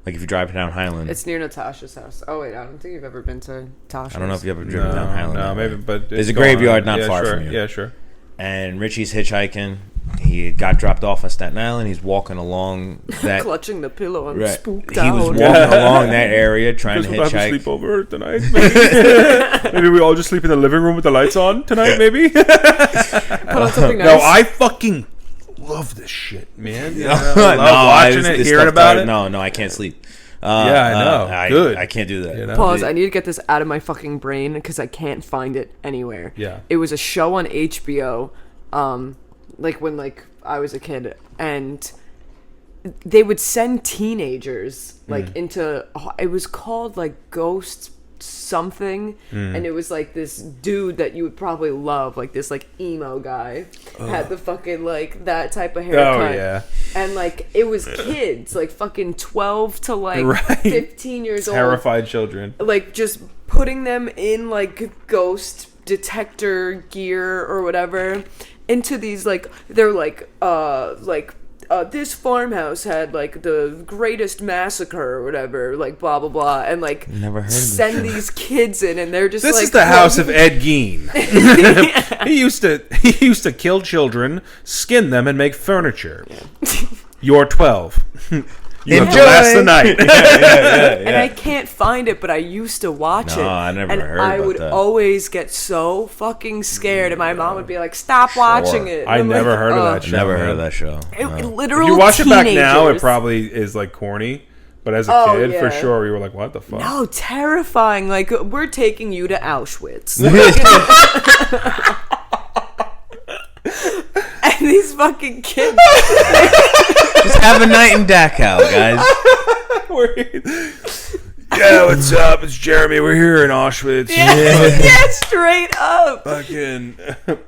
Like, if you drive down Highland, it's near Natasha's house. Oh wait, I don't think you've ever been to Tasha's. I don't know if you ever driven down Highland. No, maybe, but there's a graveyard not far from you. Yeah, sure. and Richie's hitchhiking. He got dropped off on Staten Island. He's walking along that, clutching the pillow and right. spooked He out. was walking along that area trying to We'll have a hitchhike. sleepover tonight. Maybe. Maybe we all just sleep in the living room with the lights on tonight. Maybe. Put on something nice. No, I fucking love this shit, man. No, I love watching it, this hearing stuff about does- it. No, I can't sleep. Yeah, I know. Good. I can't do that. You know? Pause. I need to get this out of my fucking brain because I can't find it anywhere. Yeah. It was a show on HBO, like when I was a kid, and they would send teenagers into. It was called like Ghost something, and it was like this dude that you would probably love, like this like emo guy, had the fucking like that type of haircut. Oh yeah. And like it was kids, like fucking 12 to like Right. 15 years old. Terrified children. Like just putting them in like ghost detector gear or whatever into these like they're like this farmhouse had like the greatest massacre or whatever, like blah blah blah, and like Never heard of send this show. these kids in, and they're just This like, is the house of Ed Gein. He used to kill children, skin them, and make furniture. You're 12. You have to Enjoy. last the night. And I can't find it, but I used to watch it. No, I never and heard I about would that. always get so fucking scared, and my mom would be like, "Stop watching it." And I I'm never like, heard of that show. Never man. heard of that show. It, No. literal If you watch it back now, it teenagers. probably is like corny. But as a Oh, kid, for yeah. sure, we were like, "What the fuck?" No, terrifying. Like, we're taking you to Auschwitz. And these fucking kids. Just have a night in Dachau, guys. Yeah, what's up? It's Jeremy. We're here in Auschwitz. Yeah, straight up. Fucking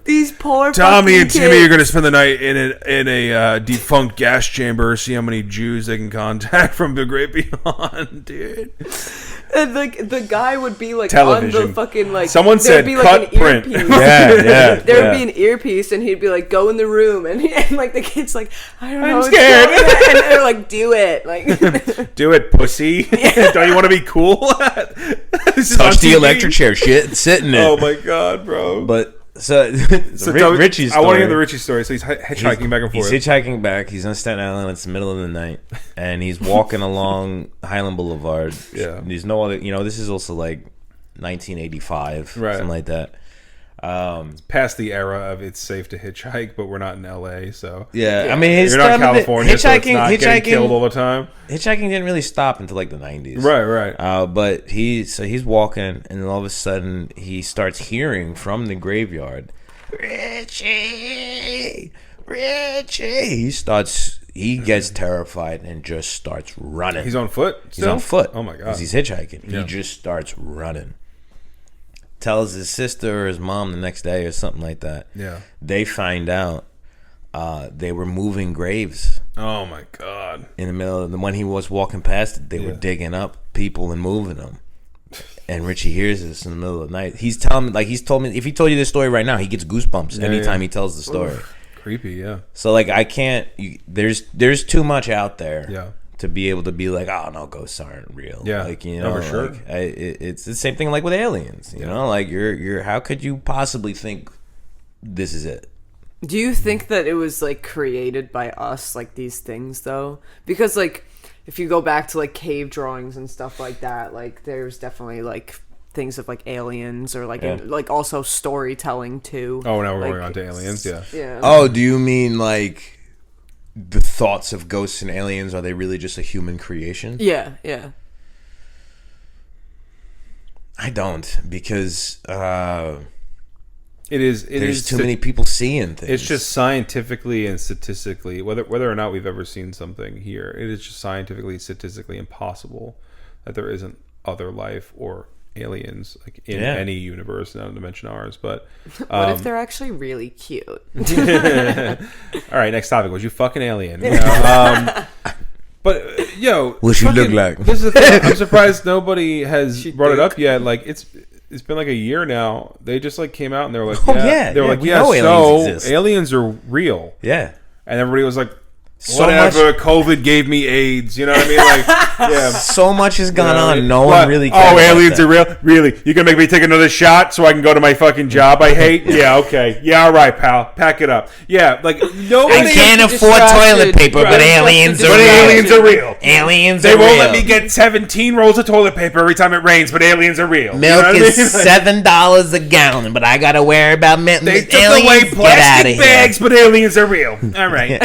These poor Tommy fucking and Timmy kids. are gonna spend the night in a defunct gas chamber. See how many Jews they can contact from the great beyond, dude. And like the guy would be like Television. on the fucking like Someone there'd said be, cut like, an print. earpiece. Yeah. There would be an earpiece, and he'd be like, "Go in the room," and like the kid's like, "I don't know, I'm what's scared." going on." And they're like, "Do it!" Like, Do it, pussy. Don't you want to be cool? This is on Touch the TV. electric chair, shit, sit in it. Oh my god, bro. But so Richie's I story. want to hear the Richie story. So he's hitchhiking back and forth. He's hitchhiking back. He's on Staten Island. It's the middle of the night, and he's walking along Highland Boulevard. Yeah. There's no other. This is also like 1985, Right. something like that. Past the era of it's safe to hitchhike, but we're not in LA, so Yeah, I mean, his you're not in stuff- California, so it's not getting killed all hitchhiking, the time. hitchhiking didn't really stop until like the 90s. Right. But he's walking, and then all of a sudden he starts hearing from the graveyard, Richie. He gets terrified and just starts running. He's on foot. He's Still? on foot. Oh my god. Because he's hitchhiking. Yeah. He just starts running. Tells his sister or his mom the next day or something like that. Yeah. They find out they were moving graves Oh my god. in the middle of the when he was walking past it. They were Yeah. digging up people and moving them. And Richie hears this in the middle of the night. He's telling me, like, he's told me, if he told you this story right now, he gets goosebumps anytime he tells the story. Creepy. Yeah. So like, I can't. There's too much out there. Yeah. To be able to be like, oh no, ghosts aren't real. Yeah, like for sure. like, it's the same thing like with aliens. You know, like you're how could you possibly think this is it? do you think that it was like created by us, like these things though? Because like, if you go back to like cave drawings and stuff like that, like there's definitely like things of like aliens or like like also storytelling too. Oh, now we're Like, going on to aliens. Yeah. Yeah. Oh, do you mean like the thoughts of ghosts and aliens? Are they really just a human creation? Yeah. I don't, because It is. there's too many people seeing things. It's just scientifically and statistically, whether or not we've ever seen something here, it is just scientifically, statistically impossible that there isn't other life or aliens like in any universe, not to mention ours. But What if they're actually really cute? all right, next topic. Was you fucking alien? You know? But what she look like? This is the thing. I'm surprised nobody has She brought it dick. up yet. Like it's been like a year now. They just like came out and they were like, Oh, yeah. yeah, They were yeah, like, we yeah, know aliens so exist. aliens are real. Yeah. And everybody was like, whatever. COVID gave me AIDS. You know what I mean? Like, yeah. So much has gone You know what I on. mean? No What? one really cares. Oh, about aliens that. are real? Really? You gonna make me take another shot so I can go to my fucking job I hate? Yeah, okay. Yeah, all right, pal. Pack it up. Yeah, like nobody. I can't is afford distracted. toilet paper, but Right. aliens are But real. aliens are real. Aliens They are won't real. let me get 17 rolls of toilet paper every time it rains, but aliens are real. Milk You know what I is mean? $7 a gallon, but I gotta worry about milk. They took aliens. away Get outta plastic here. bags, but aliens are real. All right.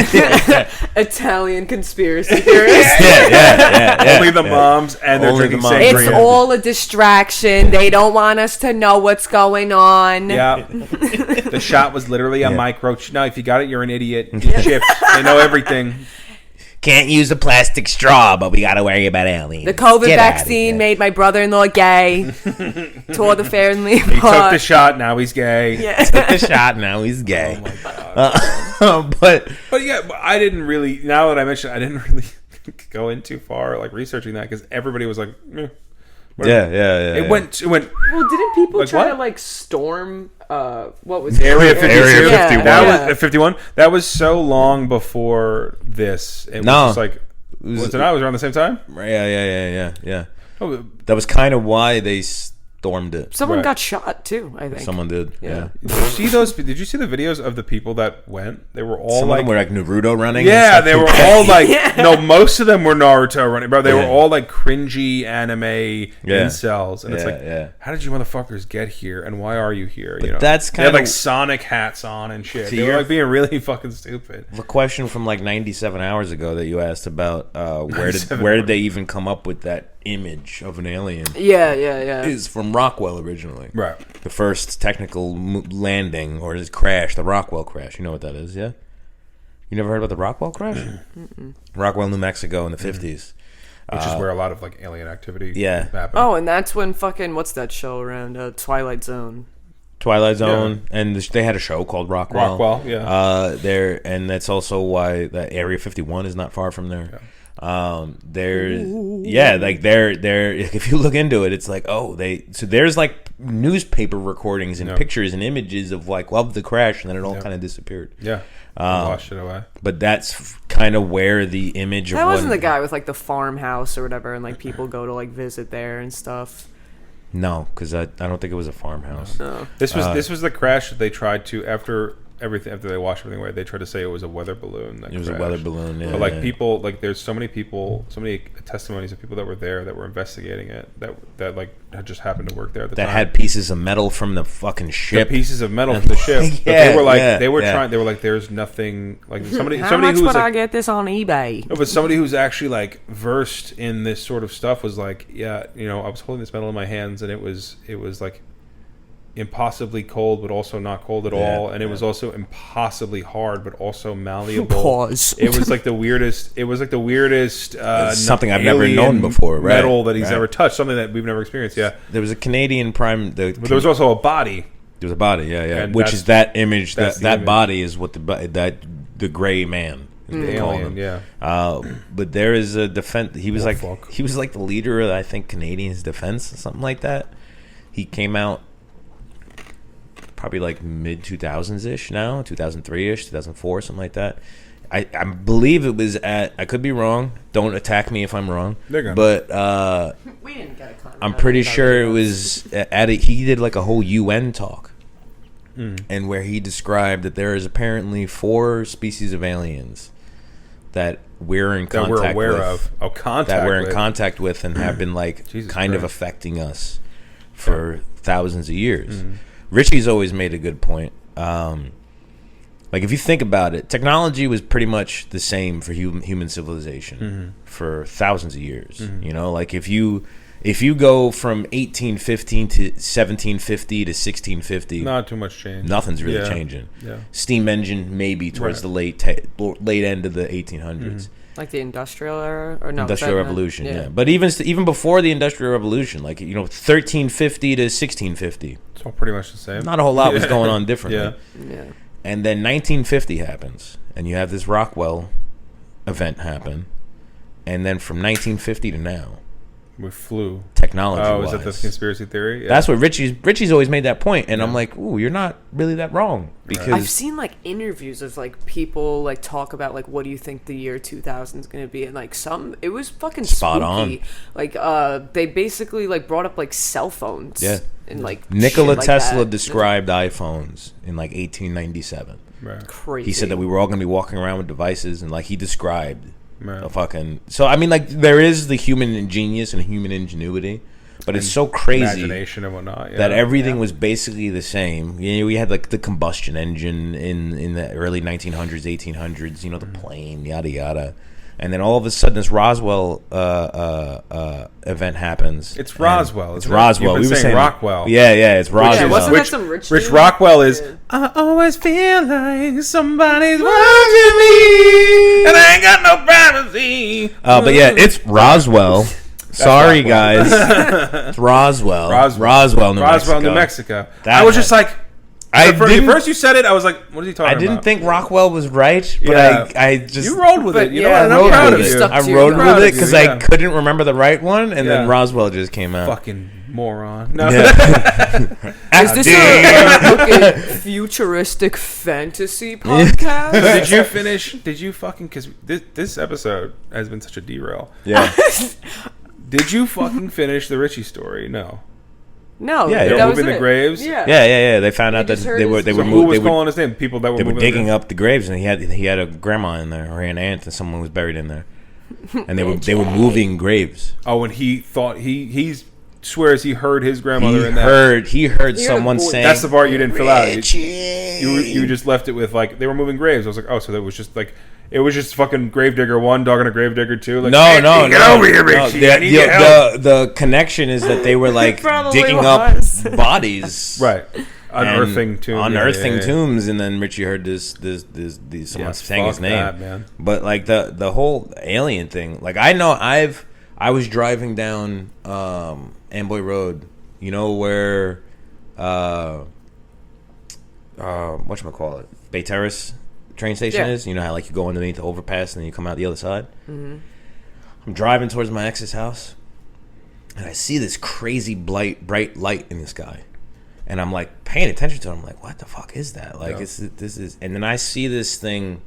Italian conspiracy theorists. Yeah. Only the moms and they're Only drinking the moms. sangria. It's all a distraction. They don't want us to know what's going on. Yeah. The shot was literally a micro. No, if you got it, you're an idiot. Chips. They know everything. Can't use a plastic straw, but we gotta worry about aliens. The COVID Get outta vaccine here. made my brother-in-law gay. Tore the family He took apart. the shot. Now he's gay. Yeah. Took the shot. Now he's gay. Oh my god. But But yeah, I didn't really. Now that I mentioned, I didn't really go in too far, like researching that, because everybody was like, "Eh, whatever." yeah. It went. Well, didn't people Like try what? to like storm? What was it? Area 52. Area 51. 51. That was 51. That was so long before this. It was No. just like. Was it not? Was it around the same time? Yeah. Oh, That was kind of why they stormed it. Someone Right. got shot too. I think. Someone did. Yeah. did you see those? Did you see the videos of the people that went? They were all Some like. of them were like Naruto running. and Yeah, stuff. they were all like. Yeah. No, most of them were Naruto running, bro. They were Yeah. all like cringy anime incels, and it's Yeah, like, yeah. how did you motherfuckers get here, and why are you here? But you know, that's they had kinda- like Sonic hats on and shit. To They were your- like being really fucking stupid. The question from like 97 hours ago that you asked about where 97 did they even come up with that image of an alien Yeah. is from Rockwell originally. Right. The first technical landing or his crash, the Rockwell crash. You know what that is, yeah? You never heard about the Rockwell crash? Rockwell, New Mexico in the 50s. Which is where a lot of like alien activity Yeah. happened. Oh, and that's when fucking what's that show around? Twilight Zone. Twilight Zone, and they had a show called Rockwell. Rockwell, yeah. There, and that's also why that Area 51 is not far from there. Yeah. Like they're if you look into it, it's like, oh, there's like newspaper recordings and pictures and images of like the crash, and then it all kind of disappeared. Yeah. Washed it away. But that's kind of where the image of That wasn't the guy with like the farmhouse or whatever, and like people go to like visit there and stuff. No, because I don't think it was a farmhouse. No. This was the crash that they tried to after they washed everything away. They tried to say it was a weather balloon. That It was a crashed. weather balloon, yeah. But like yeah. people, like there's so many testimonies of people that were there that were investigating it that like had just happened to work there at the that time. had pieces of metal from the fucking The ship. pieces of metal from the ship. But Yeah, they were like yeah, they were yeah. trying. They were like, there's nothing like somebody How somebody much who's would I like. get this on eBay? No, but somebody who's actually like versed in this sort of stuff was like, yeah, you know, I was holding this metal in my hands and it was like impossibly cold but also not cold at all, and it was also impossibly hard but also malleable. Pause. It was like the weirdest. It was like the weirdest. Something I've never alien known before, right, metal that he's right. ever touched. Something that we've never experienced. Yeah, There was a Canadian prime. but there was also a body. There was a body, yeah, And which is that image. that's That the image. body is what the gray man is what they call Alien. him. Yeah. But there is a defense. He was like Wolfwalk. he was like the leader of, I think, Canadians Defense or something like that. He came out probably like mid 2000s ish now, 2003 ish, 2004, something like that. I believe it was at. I could be wrong. Don't attack me if I'm wrong. They're gonna. We didn't get a comment. I'm pretty sure it was he did like a whole UN talk, and where he described that there is apparently 4 species of aliens that we're in That contact we're aware with, of. Oh, contact. that we're in with. contact with, and have been like Jesus kind of Christ. affecting us for thousands of years. Richie's always made a good point. Like if you think about it, technology was pretty much the same for human civilization for thousands of years. You know, like if you go from 1815 to 1750 to 1650, Not too much change. nothing's really Yeah. changing. Yeah. Steam engine maybe towards Right. the late end of the 1800s. like the industrial era or no Industrial was that Revolution, yeah. But even before the Industrial Revolution, like 1350 to 1650, It's all pretty much the same. not a whole lot was going on differently. Yeah. Yeah. And then 1950 happens, and you have this Rockwell event happen, and then from 1950 to now, We flew. Technology. Oh, is that the conspiracy theory? Yeah. That's what Richie's always made that point, and I'm like, ooh, you're not really that wrong, because I've seen like interviews of like people like talk about like what do you think the year 2000 is gonna be, and like it was fucking Spot spooky. on. Like they basically like brought up like cell phones. Yeah. And like Nikola shit like Tesla that. described iPhones in like 1897. Right. Crazy. He said that we were all going to be walking around with devices, and like he described Right. a fucking. So I mean, like there is the human genius and human ingenuity, but it's so crazy Imagination and whatnot. Yeah. that everything was basically the same. You know, we had like the combustion engine in the early 1900s, 1800s. You know, the plane, yada yada. And then all of a sudden, this Roswell event happens. It's Roswell. It's Roswell. You've been saying Rockwell. Yeah, it's Roswell. Yeah, wasn't that some Rich dude? Rockwell is. Yeah. I always feel like somebody's watching me, and I ain't got no privacy. But yeah, it's Roswell. Sorry, Rockwell. guys. It's Roswell. Roswell, New New Mexico. Mexico. That I was had- just like, first you said it, I was like, what is he talking I about? didn't think Rockwell was right, but Yeah. I just You rolled with But it. You know yeah, what? And I I'm rode proud of with you. it. Stuck I to rode your with proud it of because you, I yeah. couldn't remember the right one, and Yeah. then Roswell just came out. Fucking moron. No. Is this a fucking futuristic fantasy podcast? Did you finish? Did you fucking? Because this episode has been such a derail. Yeah. Did you fucking finish the Richie story? No. No, Yeah, They were that was moving the it. graves? Yeah. Yeah. They found out that just heard they were his- So who was calling his name? People that were they were moving the digging graves? up the graves, and he had a grandma in there, or an aunt, and someone was buried in there, and they were moving graves. Oh, and he thought he swears he heard his grandmother He in that. heard someone voice. saying, That's the part you didn't fill out. Richie. You just left it with like they were moving graves. I was like, oh, so that was just like it was just fucking Gravedigger 1 talking to Gravedigger 2. Like, No. Get over here, Richie. I need your help. The connection is that they were like probably digging was. up bodies, Right. and Unearthing tombs. unearthing tombs, and then Richie heard this someone saying his name. That, man. But like the whole alien thing, like I know I was driving down Amboy Road, you know where whatchamacallit, Bay Terrace train station Yeah. is. You know how like you go underneath the overpass and then you come out the other side. Mm-hmm. I'm driving towards my ex's house, and I see this crazy bright light in the sky, and I'm like paying attention to it. I'm like, what the fuck is that? Like, this is, and then I see this thing,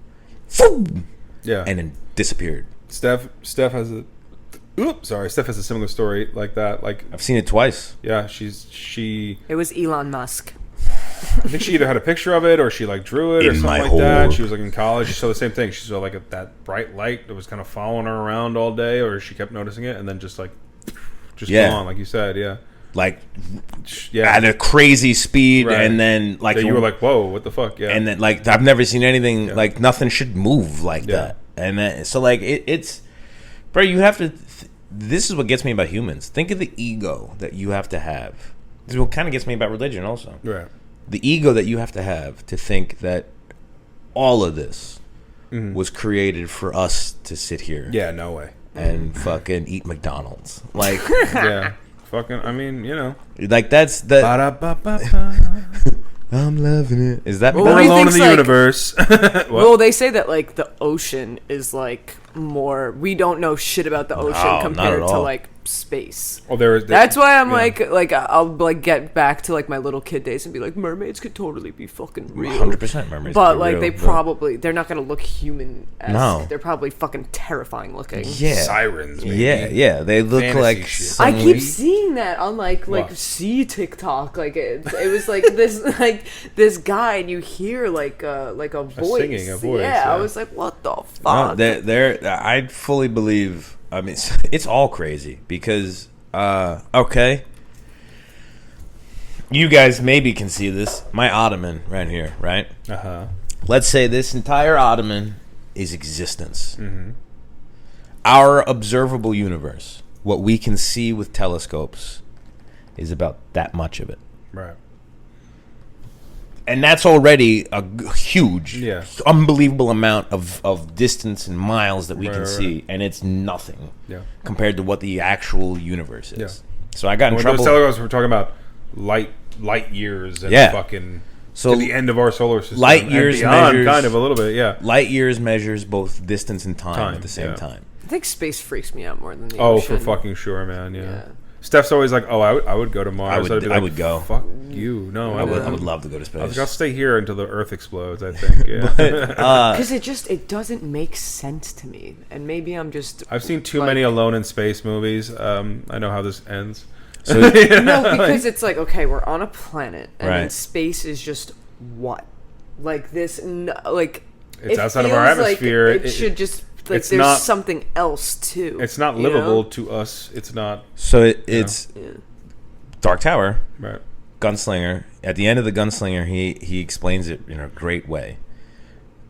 Yeah. and then disappeared. Steph has a. Steph has a similar story like that. Like, I've seen it twice. yeah, she. It was Elon Musk. I think she either had a picture of it or she like drew it or In something my like that. hole. She was like in college. She saw the same thing. She saw like that bright light that was kind of following her around all day, or she kept noticing it and then just gone, like you said. Yeah, Like yeah. at a crazy speed, Right. and then like That you were like, whoa, what the fuck? Yeah, and then like I've never seen anything like nothing should move like Yeah. that. And then, so like it's, bro, you have to. This is what gets me about humans. Think of the ego that you have to have. This is what kind of gets me about religion also. right. The ego that you have to think that all of this was created for us to sit here Yeah, no way. and fucking eat McDonald's. Like, Yeah, fucking. I mean, you know. like that's the. Ba-da-ba-ba-ba. I'm loving it. Is that Well, We're what do you alone in think's the like- universe. What? Well, they say that like the ocean is like more. We don't know shit about the ocean not compared at to all. like space. Well, there. That's why I'm yeah. like I'll like get back to like my little kid days and be like mermaids could totally be fucking real. 100% mermaids. But are like real, they but- probably they're not gonna look human. No. They're probably fucking terrifying looking. Yeah. Sirens. Maybe. Yeah. They look Fantasy like. shit. I some- keep seeing that on like What? sea TikTok. Like it was like this guy, and you hear like a voice. singing, a voice, Yeah, yeah. I was like, what the No, fuck? I fully believe. I mean, it's all crazy because. Okay. You guys maybe can see this. My ottoman right here, right? Let's say this entire ottoman is existence. Our observable universe, what we can see with telescopes, is about that much of it. Right. And that's already a huge, Yeah. unbelievable amount of distance and miles that we Right, can right, see. And it's nothing Yeah. compared to what the actual universe is. Yeah. So I got in When trouble. those telescopes were talking about light years and Yeah. fucking So to the end of our solar system. light and years beyond, measures- kind of a little bit, yeah. Light years measures both distance and time Time, at the same yeah. time. think space freaks me out more than the Oh, ocean. for fucking sure, man. Yeah. Steph's always like, "Oh, I would go to Mars." I would go. Fuck you. No, I would love to go to space. I was like, I'll stay here until the Earth explodes. I think. Yeah. Because it doesn't make sense to me, and maybe I'm just. I've seen too many Alone in Space movies. I know how this ends. So, no, because it's like, okay, we're on a planet, and then space is just what, like this, like it's outside of our atmosphere. Like it should just. Like it's there's not, something else too. It's not livable to us. It's not. So it's Dark Tower, right? Gunslinger. At the end of the Gunslinger, he explains it in a great way.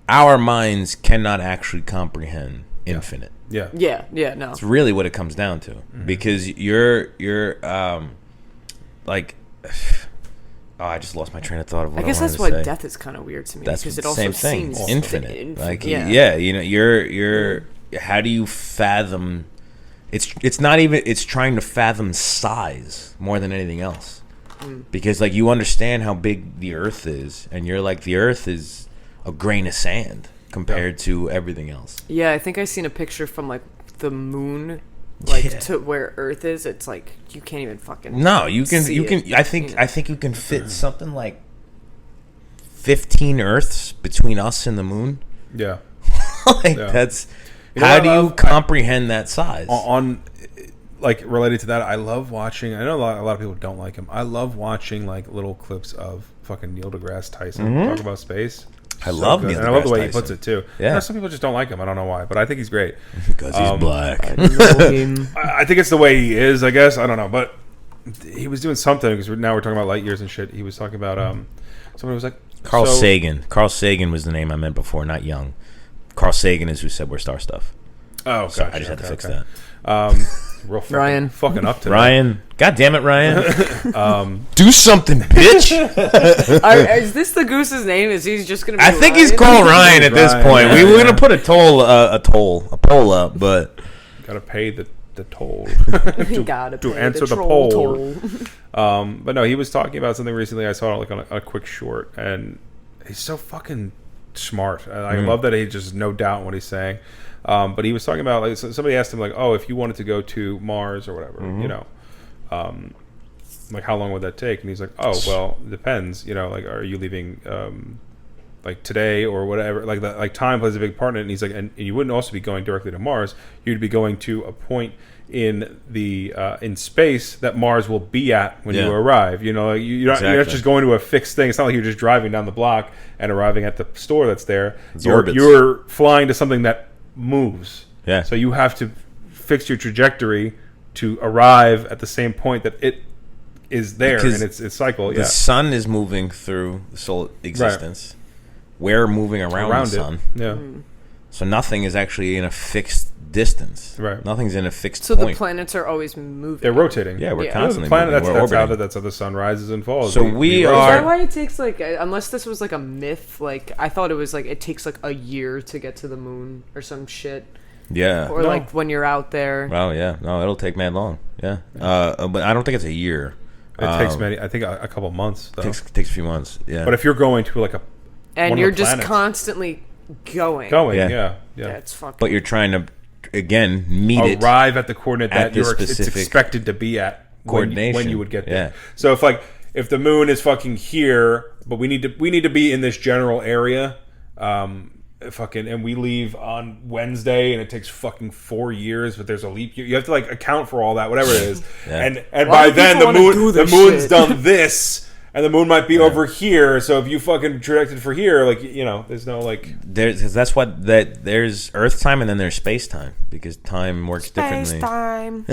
Our minds cannot actually comprehend infinite. No. It's really what it comes down to, because you're like. Oh, I just lost my train of thought of what I guess that's why death is kind of weird to me. That's because it the also same thing. seems Infinite. Like you know, you're. How do you fathom? It's not even. It's trying to fathom size more than anything else, because like you understand how big the Earth is, and you're like the Earth is a grain of sand compared to everything else. Yeah, I think I seen a picture from like the moon. Like to where Earth is, it's like you can't even fucking. No, you can. I think you can fit something like 15 Earths between us and the moon. Yeah, that's. How do you comprehend that size? On like related to that, I love watching. I know a lot of people don't like him. I love watching like little clips of fucking Neil deGrasse Tyson talk about space. I love Neil deGrasse Tyson. I love the way he puts it too. Yeah, some people just don't like him. I don't know why, but I think he's great because he's black. I think it's the way he is. I guess I don't know, but he was doing something because now we're talking about light years and shit. He was talking about somebody was like Carl Sagan. Carl Sagan was the name I meant before, not Young. Carl Sagan is who said we're star stuff. Oh, so gotcha. I just had to fix that. Real Ryan fucking up to Ryan. God damn it, Ryan. Do something, bitch. Is this the Goose's name? Is he just gonna be I think he's called Ryan at this point. Yeah, we were gonna put a poll up, but gotta pay the toll to answer the poll. But no, he was talking about something recently. I saw it like on a quick short, and he's so fucking smart. I love that he just no doubt what he's saying. But he was talking about like somebody asked him like, oh, if you wanted to go to Mars or whatever, you know, like how long would that take? And he's like, oh, well, it depends. You know, like are you leaving like today or whatever? Like time plays a big part in it. And he's like, and you wouldn't also be going directly to Mars. You'd be going to a point in the in space that Mars will be at when you arrive. You know, like you're not just going to a fixed thing. It's not like you're just driving down the block and arriving at the store that's there. You're flying to something that moves. Yeah. So you have to fix your trajectory to arrive at the same point that it is there in its cycle. The sun is moving through the solar existence. Right. We're moving around the sun. Yeah. So nothing is actually in a fixed distance. Right. Nothing's in a fixed point. So the planets are always moving. They're rotating. Yeah, we're constantly the planet, moving. That's how the sun rises and falls. So we are... Is that why it takes like, unless this was like a myth, like I thought it was like it takes like a year to get to the moon or some shit. Yeah. Or like when you're out there. Well, yeah. No, it'll take mad long. Yeah. But I don't think it's a year. It takes I think a couple months though. Takes a few months. Yeah. But if you're going to like and you're just constantly going. Yeah. That's fucking. But you're trying to again arrive at the coordinate that it's expected to be at when you would get there. So if the moon is fucking here, but we need to be in this general area, and we leave on Wednesday and it takes fucking 4 years, but there's a leap year. You have to like account for all that, whatever it is. And by then the moon's done this. And the moon might be over here, so if you fucking trajected for here, like, you know, there's no like... That's what there's Earth time and then there's space time, because time works differently. Time.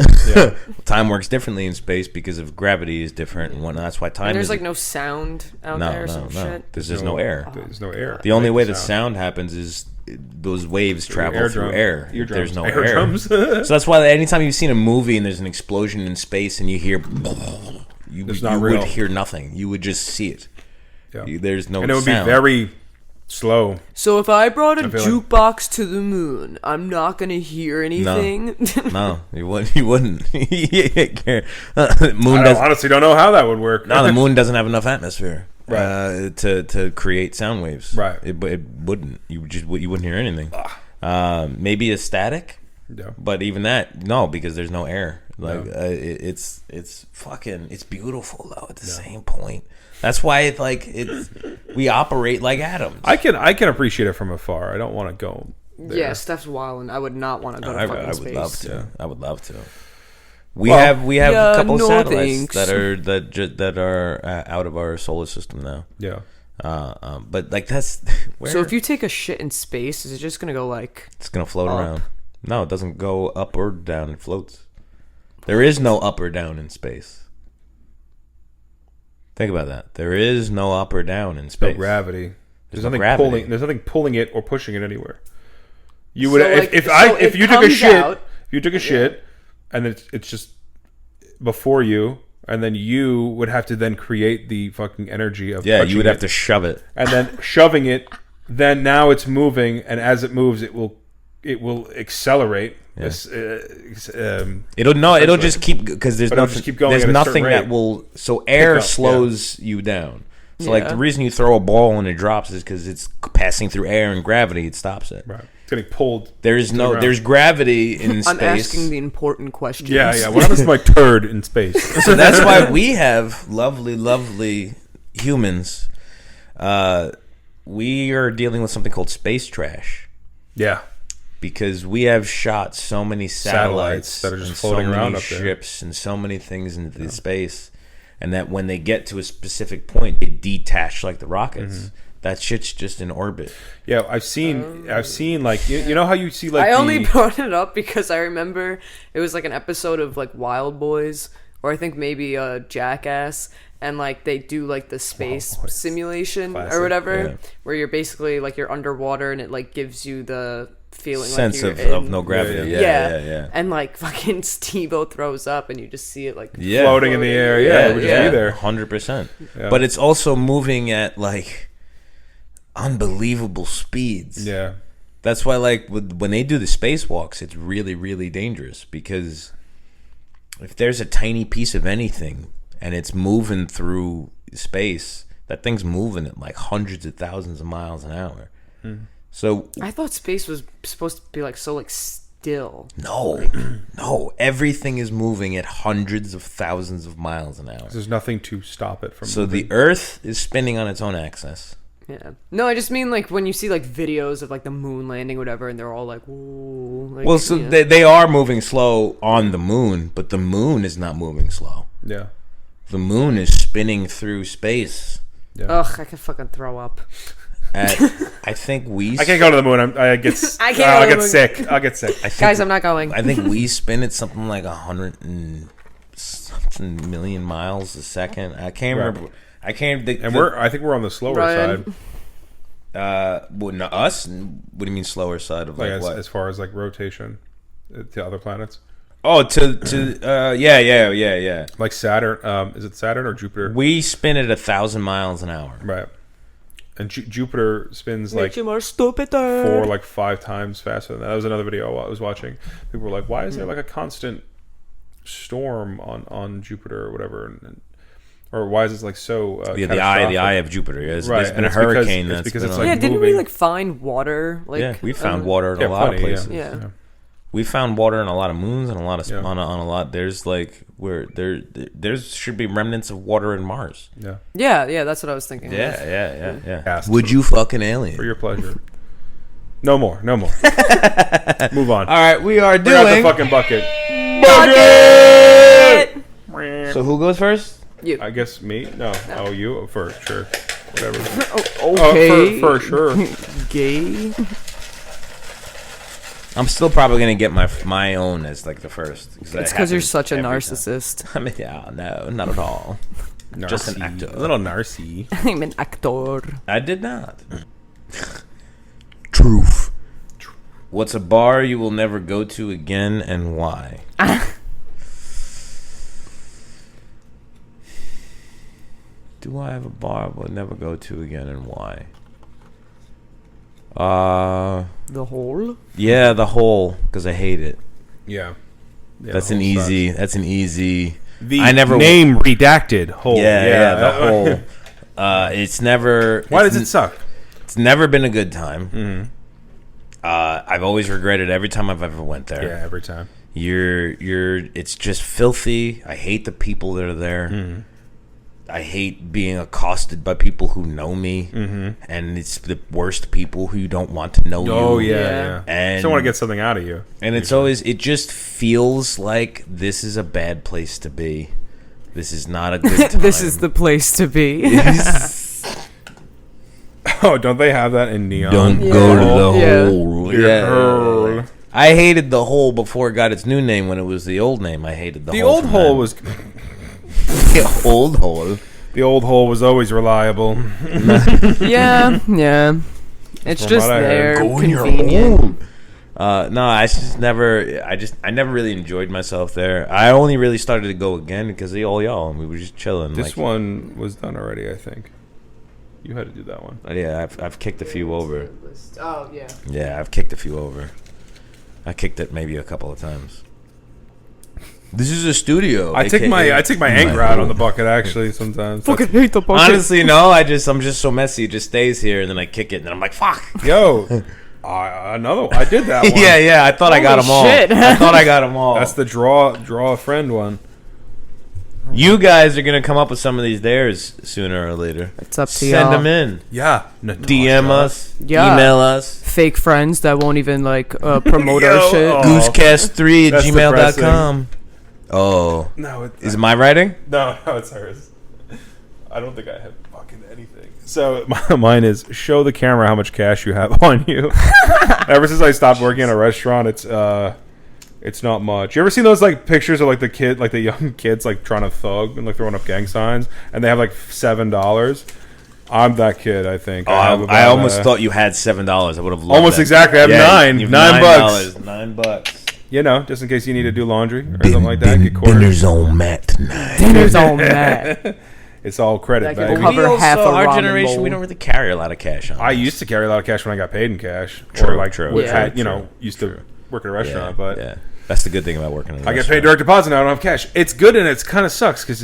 Time works differently in space because of gravity is different and whatnot. That's why time. And there's like no sound out there or some shit. There's just no air. There's no air. The only way that sound happens is those waves travel through air. There's no air. Drums. So that's why anytime you've seen a movie and there's an explosion in space and you hear... You would hear nothing. You would just see it. Yeah. There's no sound. And it would be very slow. So if I brought a jukebox to the moon, I'm not going to hear anything? No, you wouldn't. I honestly don't know how that would work. No, the moon doesn't have enough atmosphere to create sound waves. Right. It wouldn't. You wouldn't hear anything. Maybe a static. Yeah. But even that, no, because there's no air. Like No. it's beautiful though. At the same point, that's why it's like we operate like atoms. I can appreciate it from afar. I don't want to go there. Yeah, Steph's wild, and I would not want to go to fucking I would space. love to. Yeah. I would love to. We have yeah, a couple of no satellites thanks. that are out of our solar system now. Yeah. But like that's where So if you take a shit in space, is it just gonna go like? it's gonna float up? around. No, it doesn't go up or down. It floats. There is no up or down in space. Think about that. There is no up or down in No space. gravity. There's no nothing gravity. pulling. There's nothing pulling it or pushing it anywhere. You So, would like, if you took a comes shit, out- if you took a shit, and it's just before you, and then you would have to then create the fucking energy of Yeah, touching you would it, have to shove it. and then shoving it. Then now it's moving, and as it moves, it will accelerate. Yeah. This, It'll just keep because there's But it'll nothing. just keep going There's at a certain nothing that rate. will. So air up, yeah. slows you down. So like Yeah. the reason you throw a ball and it drops is because it's passing through air and gravity. It stops it. right. It's getting pulled. There's to the ground. there's gravity in space. I'm asking the important questions. Yeah, yeah. What happens to my turd in space? So that's why we have lovely humans. We are dealing with something called space trash Yeah. because we have shot so many satellites that are just and floating so around many up there. ships and so many things into the space, and that when they get to a specific point, they detach like the rockets. Mm-hmm. That shit's just in orbit. Yeah, I've seen like you know how you see like I only the, brought it up because I remember it was like an episode of like Wild Boys, or I think maybe Jackass, and like they do like the space Boys. simulation Classic. or whatever, Yeah. where you're basically like you're underwater and it like gives you the feeling Sense like of, you're of in- no gravity. Yeah, Yeah. And like fucking Steve-O throws up and you just see it like Yeah. floating in the air. Yeah, it would just be there. 100%. Yeah. But it's also moving at like unbelievable speeds. Yeah. That's why, like, when they do the spacewalks, it's really, really dangerous because if there's a tiny piece of anything and it's moving through space, that thing's moving at like hundreds of thousands of miles an hour. So I thought space was supposed to be like so like still. no, everything is moving at hundreds of thousands of miles an hour. There's nothing to stop it from. So moving. the Earth is spinning on its own axis. Yeah. No, I just mean like when you see like videos of like the moon landing or whatever and they're all like, whoa. Like, Well, so you know. they are moving slow on the moon, but the moon is not moving slow. Yeah. The moon is spinning through space. Yeah. Ugh, I can fucking throw up. At, I think we. I can't go to the moon. I get. I can't I'll go to get the moon. sick. I'll get sick. I think, Guys, I'm not going. I think we spin at something like 100 and something million miles a second. I can't Right. remember. I can't. I think we're on the slower Ryan. side. Well, no, us. What do you mean slower side of Like like what? as far as like rotation to other planets. Oh, yeah. Like Saturn. Is it Saturn or Jupiter? We spin at 1,000 miles an hour. Right. And Jupiter spins like Makes you more stupider. 5 times faster than that. That was another video I was watching. People were like, "Why is there like a constant storm on Jupiter or whatever?" Or why is this like so? The catastrophic? eye of Jupiter. Yeah, Right, there's been and a it's because- hurricane it's that's because been it's on. Yeah, like didn't we moving. like find water? Like, Yeah, we found water in Yeah, a lot plenty, of places. Yeah. We found water in a lot of moons and a lot of Yeah. on a lot. There's like where there should be remnants of water in Mars. Yeah. Yeah, that's what I was thinking. Yeah. Cast. Would you fuck an alien? For your pleasure. No more. Move on. All right, we are Bring out the doing. fucking bucket. So who goes first? You. I guess me. No. Oh, you first. Sure. Whatever. Okay. For sure. Gay. I'm still probably gonna get my own as like the first. It's because you're such a narcissist. I mean, yeah, no, not at all. Just an Narcy. actor. A little narcy. I'm an actor. I did not. Truth. What's a bar you will never go to again and why? Do I have a bar I will never go to again and why? The hole? Yeah, the hole, because I hate it. Yeah. That's the an whole sucks. easy. That's an easy. The I never name redacted hole. Yeah, the hole. It's never. Why does it suck? It's never been a good time. I've always regretted every time I've ever went there. Yeah, every time. It's just filthy. I hate the people that are there. Mm-hmm. I hate being accosted by people who know me, and it's the worst people who don't want to know you. Oh yeah. And still want to get something out of you. And it's always, it just feels like this is a bad place to be. This is not a good time. This is the place to be. Oh, don't they have that in Neon? Don't go to the hole. Yeah. I hated the hole before it got its new name. When it was the old name, I hated the hole. The old hole was... The old hole. The old hole was always reliable. Yeah. It's From just what I heard. there, Go in your convenient. No, I never really enjoyed myself there. I only really started to go again because of all y'all, and we were just chilling. This one was done already, I think. You had to do that one. Yeah, I've kicked a few over. Oh yeah. Yeah, I've kicked a few over. I kicked it maybe a couple of times. This is a studio. I take my anger out on the bucket actually sometimes. Fucking hate the bucket. Honestly, no. I'm just so messy. It just stays here, and then I kick it, and then I'm like, fuck. Yo, another. I did that one. Yeah. I thought I got them all. shit. I thought I got them all. That's the draw a friend one. You guys are gonna come up with some of these dares sooner or later. It's up to Send y'all. them in. Yeah. DM us. Yeah. Email us. Fake friends that won't even promote our Yo, shit. oh. Goosecast3 at That's gmail.com. Oh. No, Is it my writing? No, it's hers. I don't think I have fucking anything. So mine is show the camera how much cash you have on you. Ever since I stopped working in a restaurant, it's not much. You ever seen those like pictures of like the young kids like trying to thug and like throwing up gang signs, and they have like $7? I'm that kid, I think. I almost thought you had $7. I would have loved almost that. exactly. I have $9. you have $9. $9. You know, just in case you need to do laundry or something like that. Get quarters. Dinner's on Matt tonight. Dinner's on Matt. It's all credit, That could baby. cover half a our ramen generation, bowl. we don't really carry a lot of cash on I us. used to carry a lot of cash when I got paid in cash. True, or like true. would Yeah. had, used to work at a restaurant, but yeah. That's the good thing about working in a I get restaurant. paid direct deposit now. I don't have cash. It's good and it's kind of sucks because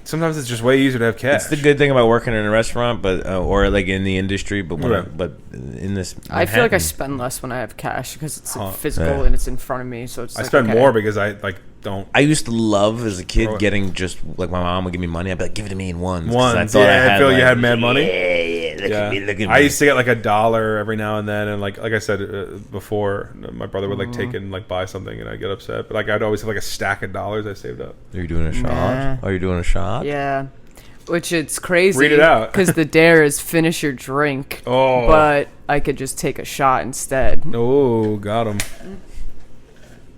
sometimes it's just way easier to have cash. It's the good thing about working in a restaurant, but or like in the industry, but when Right. but in this, I feel like I Manhattan- spend less when I have cash because it's physical Yeah. and it's in front of me. So it's I like, spend okay. more because I like don't. I used to love as a Throw kid it. getting just like my mom would give me money. I'd be like, give it to me in ones. 'cause Ones, thought yeah, I feel you had mad money. Yeah, look Yeah. at me, look at me. I used to get like $1 every now and then, and like I said before, my brother would like take it and like buy something, and I'd get upset. But like I'd always have like a stack of dollars I saved up. Are you doing a shot? Nah. Are you doing a shot? Yeah. Which it's crazy. Read it out. Because the dare is finish your drink. Oh. But I could just take a shot instead. Oh, got him.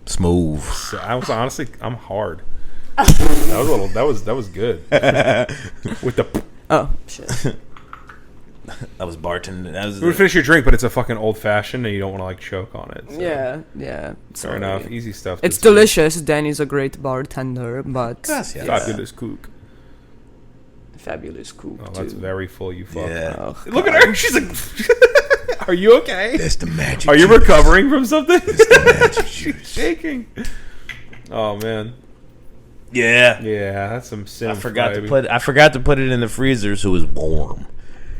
Smooth. So I was honestly, I'm hard. That was good. With the. Oh, shit. That was bartending. That was You would finish your drink, but it's a fucking old fashioned, and you don't want to like choke on it. So. Yeah. Fair Sorry. enough. Easy stuff. It's to say. delicious. Danny's a great bartender, but Gracias. Fabulous cook. fabulous cook Oh, that's too. very full. You fuck. Yeah. Oh, Look at her. She's like. Are you okay? That's the magic. Are you juice. recovering from something? That's the magic She's juice. shaking. Oh man. Yeah. Yeah, that's some sin. I forgot to put it in the freezer so it was warm.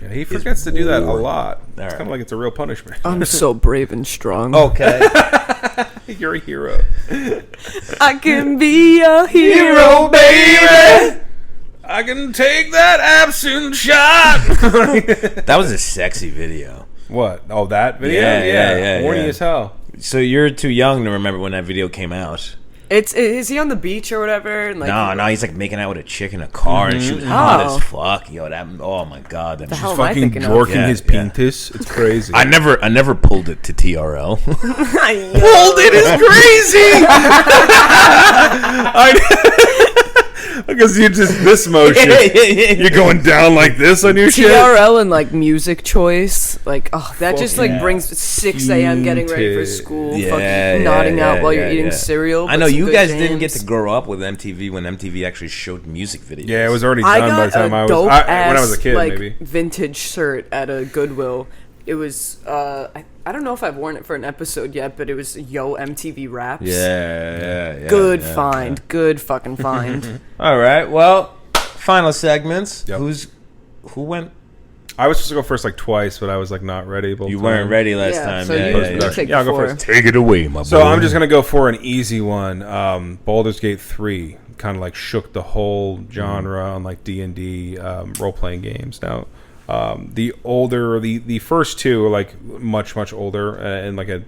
Yeah, he forgets to do that a warm. lot. It's Alright. kind of like it's a real punishment. I'm so brave and strong. Okay. You're a hero. I can be a hero, baby. I can take that absinthe shot. That was a sexy video. What? Oh, that video? Yeah, Horny yeah. as hell. So you're too young to remember when that video came out. Is he on the beach or whatever? And like, No, he's like making out with a chick in a car, and she was hot as fuck. Yo, oh my god, that hell was am I Fucking thinking of? jorking Yeah, his yeah. penis. It's crazy. I never pulled it to TRL. pulled it is crazy. Because you just this motion. You're going down like this on your shit. TRL and like music choice, like that just like yeah. brings 6 a.m. getting ready for Cute. school, Yeah, fucking yeah, nodding out yeah, while you're yeah, eating yeah. cereal. I but know some you good guys didn't get jams. to grow up with MTV when MTV actually showed music videos. Yeah, it was already I done by got the time a I was dope when I was a ass, kid. like, Maybe vintage shirt at a Goodwill. It was I don't know if I've worn it for an episode yet, but it was Yo MTV Raps. Yeah. Good yeah, find, good fucking find. yeah. All right, well, final segments. Yep. Who went? I was supposed to go first like twice, but I was like not ready. You weren't ready last time. So you take I'll go four. first. Take it away, my boy. So I'm just gonna go for an easy one. Baldur's Gate 3 kind of like shook the whole genre on like D&D role playing games. Now, the first two are like much older and like a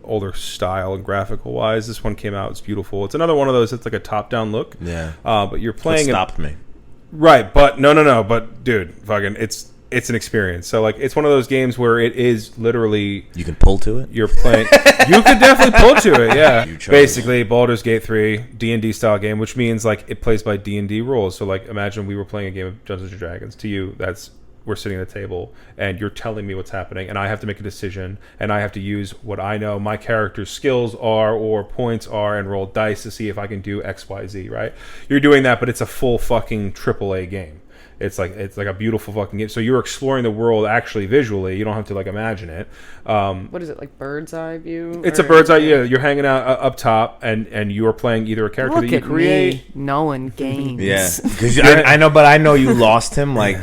older style and graphical wise. This one came out, it's beautiful. It's another one of those, it's like a top down look. Yeah. But you're playing. What stopped me? Right, but no. But dude, fucking, it's an experience. So like, it's one of those games where it is literally You can pull to it. you're playing. You could definitely pull to it. Yeah, basically, Baldur's Gate 3 D&D style game, which means like it plays by D&D rules. So like, imagine we were playing a game of Dungeons and Dragons. To you, that's we're sitting at a table and you're telling me what's happening, and I have to make a decision, and I have to use what I know my character's skills are or points are, and roll dice to see if I can do X, Y, Z. Right? You're doing that, but it's a full fucking AAA game. It's like a beautiful fucking game. So you're exploring the world actually visually. You don't have to like imagine it. What is it, like bird's eye view? It's a bird's eye. Yeah, you're hanging out up top, and you are playing either a character Look that you at create. me knowing games. Yeah, because I know, but I know you lost him like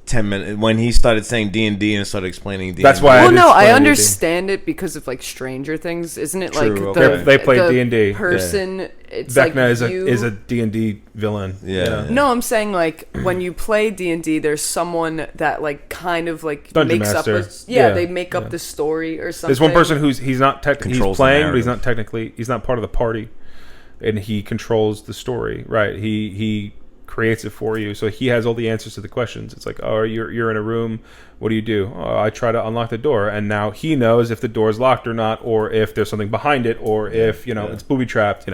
10 minutes when he started saying D&D and started explaining D&D. That's why. Well, no, I understand it because of like Stranger Things, isn't it? True, Like okay. They play the D&D. person. It's Vecna like is a D&D villain. Yeah. No, I'm saying like when you play D&D, there's someone that like kind of like Dungeon makes master. up. They make up the story or something. There's one person he's not Controls he's playing, the but he's narrative. he's not part of the party, and he controls the story. Right? He creates it for you, so he has all the answers to the questions. It's like, oh, you're in a room. What do you do? Oh, I try to unlock the door, and now he knows if the door is locked or not, or if there's something behind it, or if it's booby trapped,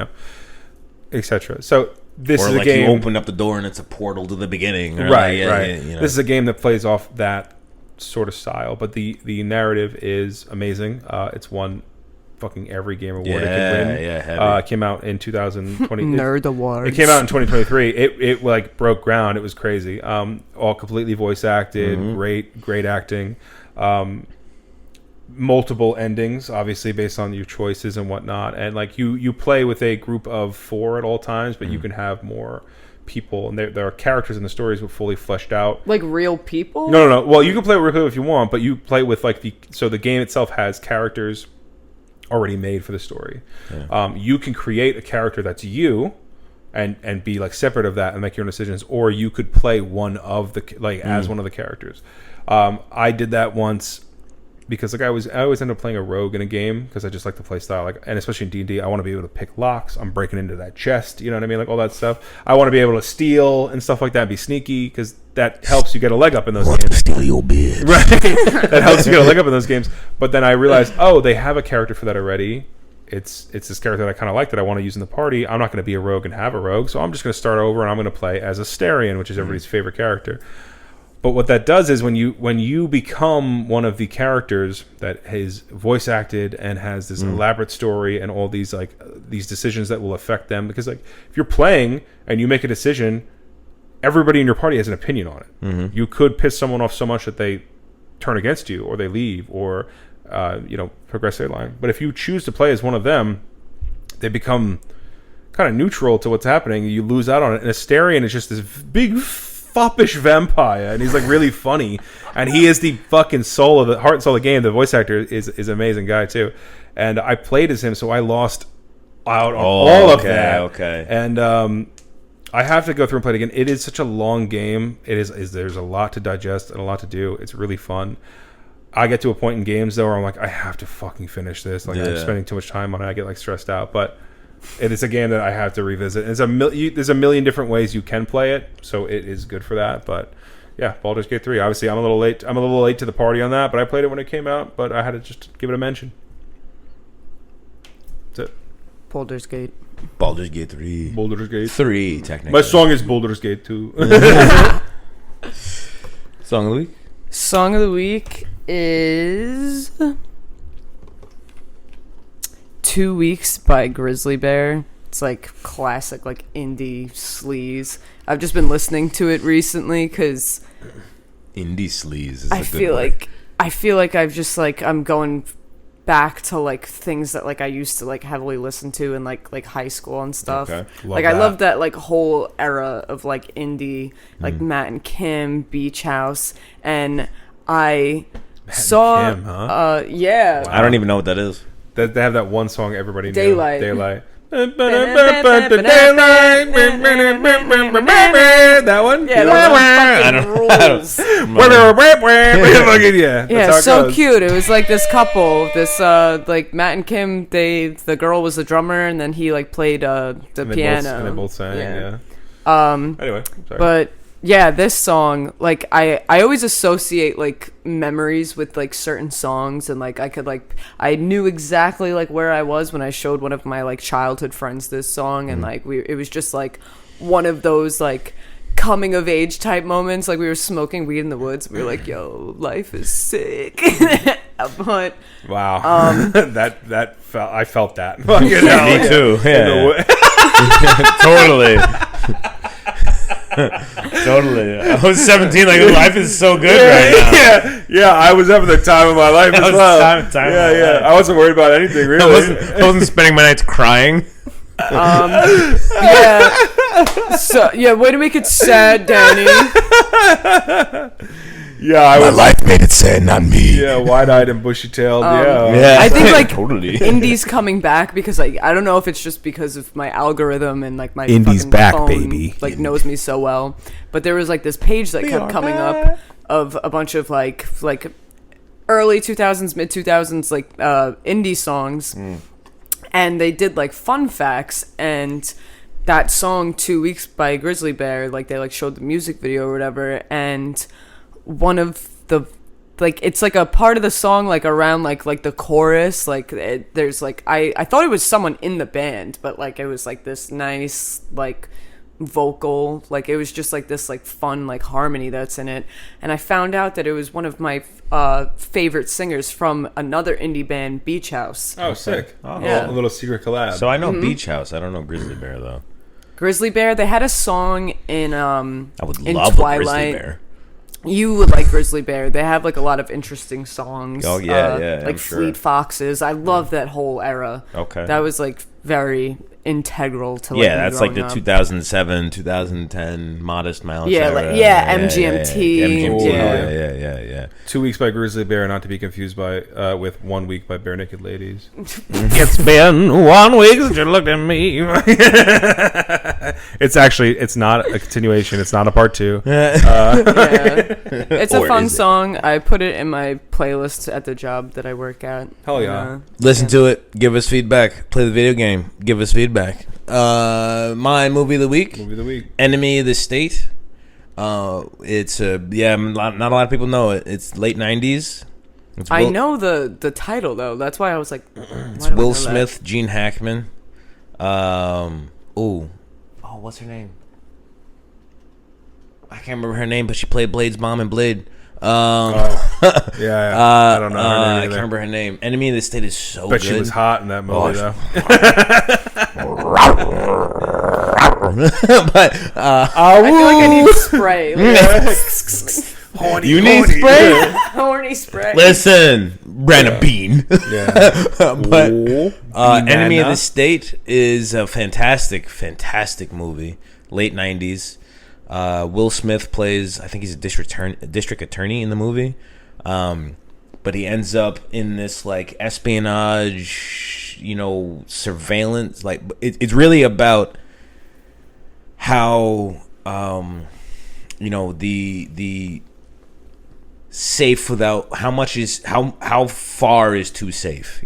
etc. So this or is like a game. you open up the door and it's a portal to the beginning. Right. This This is a game that plays off that sort of style, but the narrative is amazing. It's won fucking every game award it can win. It came out in 2020. Nerd Awards. It came out in 2023. It like broke ground. It was crazy. All completely voice acted. Great acting. Multiple endings, obviously based on your choices and whatnot. And like you play with a group of 4 at all times, but you can have more people, and there are characters in the stories were fully fleshed out. Like real people? No. Well, you can play with real people if you want, but you play with like the game itself has characters already made for the story. You can create a character that's you and be like separate of that and make your own decisions, or you could play one of the as one of the characters. I did that once because like I always end up playing a rogue in a game because I just like the play style, and especially in D&D I want to be able to pick locks. I'm breaking into that chest, you know what I mean, like all that stuff. I want to be able to steal and stuff like that, and be sneaky, because that helps you get a leg up in those games. Steal your bitch. Right. That helps you get a leg up in those games. But then I realized, they have a character for that already. It's this character that I kind of like that I want to use in the party. I'm not going to be a rogue and have a rogue, so I'm just going to start over and I'm going to play as Astarion, which is everybody's favorite character. But what that does is when you become one of the characters that is voice acted and has this elaborate story and all these these decisions that will affect them, because like if you're playing and you make a decision, everybody in your party has an opinion on it. You could piss someone off so much that they turn against you, or they leave, or progress their line. But if you choose to play as one of them, they become kind of neutral to what's happening. You lose out on it. And Astarion is just this big foppish vampire, and he's like really funny, and he is the fucking soul of the heart and soul of the game. The voice actor is an amazing guy too, and I played as him, so I lost out on all of that. And I have to go through and play it again. It is such a long game. There's a lot to digest and a lot to do. It's really fun. I get to a point in games though where I'm like, I have to fucking finish this. Like I'm spending too much time on it. I get like stressed out, but it is a game that I have to revisit. There's a million different ways you can play it, so it is good for that. But yeah, Baldur's Gate 3. Obviously, I'm a little late to the party on that, but I played it when it came out. But I had to just give it a mention. That's it. Baldur's Gate 3. Baldur's Gate 3, technically. My song is Baldur's Gate 2. Song of the week? Song of the week is 2 Weeks by Grizzly Bear. It's like classic, like indie sleaze. I've just been listening to it recently because indie sleaze is I feel like I've just like I'm going back to like things that like I used to like heavily listen to in like high school and stuff. Okay. Like I love that like whole era of like indie, like Matt and Kim, Beach House, and I saw Kim, huh? yeah. I don't even know what that is. They have that one song everybody knew. Daylight. That one? Yeah, that one fucking rules. Yeah, Yeah, so cute. It was like this couple, this like Matt and Kim. The girl was the drummer, and then he like played the piano. And they both sang. Yeah. Anyway, sorry. But yeah, this song, like I always associate like memories with like certain songs, and like I knew exactly like where I was when I showed one of my like childhood friends this song, and like it was just like one of those like coming of age type moments. Like we were smoking weed in the woods. We were like, "Yo, life is sick." But wow, that felt. I felt that. Me too. Yeah. Totally. Totally. I was 17. Like life is so good right now. Yeah. I was having the time of my life as well. Time Yeah. I wasn't worried about anything really. I wasn't spending my nights crying. Yeah. So yeah, way to make it sad, Danny. Yeah, My life made it sad, not me. Yeah, wide-eyed and bushy-tailed. Yeah. I think like Totally. indie's coming back because like I don't know if it's just because of my algorithm and like my Indie's fucking back, phone, baby. like knows me so well. But there was like this page that kept coming up of a bunch of like early 2000s, mid 2000s like indie songs, and they did like fun facts, and that song 2 Weeks by Grizzly Bear, like they like showed the music video or whatever, and one of the like it's like a part of the song like around like the chorus, like there's like I thought it was someone in the band, but like it was like this nice like vocal, like it was just like this like fun like harmony that's in it, and I found out that it was one of my favorite singers from another indie band, Beach House. Oh, sick. Oh. Yeah. A little secret collab. So I know Beach House. I don't know Grizzly Bear though. Grizzly Bear, they had a song in I would in love Twilight. a Grizzly Bear. You would like Grizzly Bear. They have like a lot of interesting songs. Oh, yeah, like I'm sure. Fleet Foxes. I love that whole era. Okay. That was like very integral to like Yeah, me that's like the growing up. 2007, 2010 Modest Mouse. Yeah, era. like MGMT. MGMT. Yeah. Yeah. 2 Weeks by Grizzly Bear, not to be confused by with 1 Week by Bare Naked Ladies. It's been 1 week since you looked at me. It's not a continuation. It's not a part 2. Yeah. It's a Or fun is it? song. I put it in my playlist at the job that I work at. Hell yeah. Listen to it. Give us feedback. Play the video game. Give us feedback. My movie of the week. Movie of the week. Enemy of the State. It's not a lot of people know it. It's late 90s. I know the title though. That's why I was like, It's Will Smith, Gene Hackman. What's her name? I can't remember her name, but she played Blade's mom in Blade. Yeah. I don't know. Her name I either. can't remember her name. Enemy of the State is so But good. she was hot in that movie, though. But I feel like I need spray. Horny, you need spray. Horny spray. Listen, Brenna Bean. Yeah. But Enemy of Nana. the State is a fantastic movie. Late 90s. Will Smith plays, I think he's a district attorney in the movie. But he ends up in this like espionage, surveillance. Like it's really about how the safe without how far is too safe,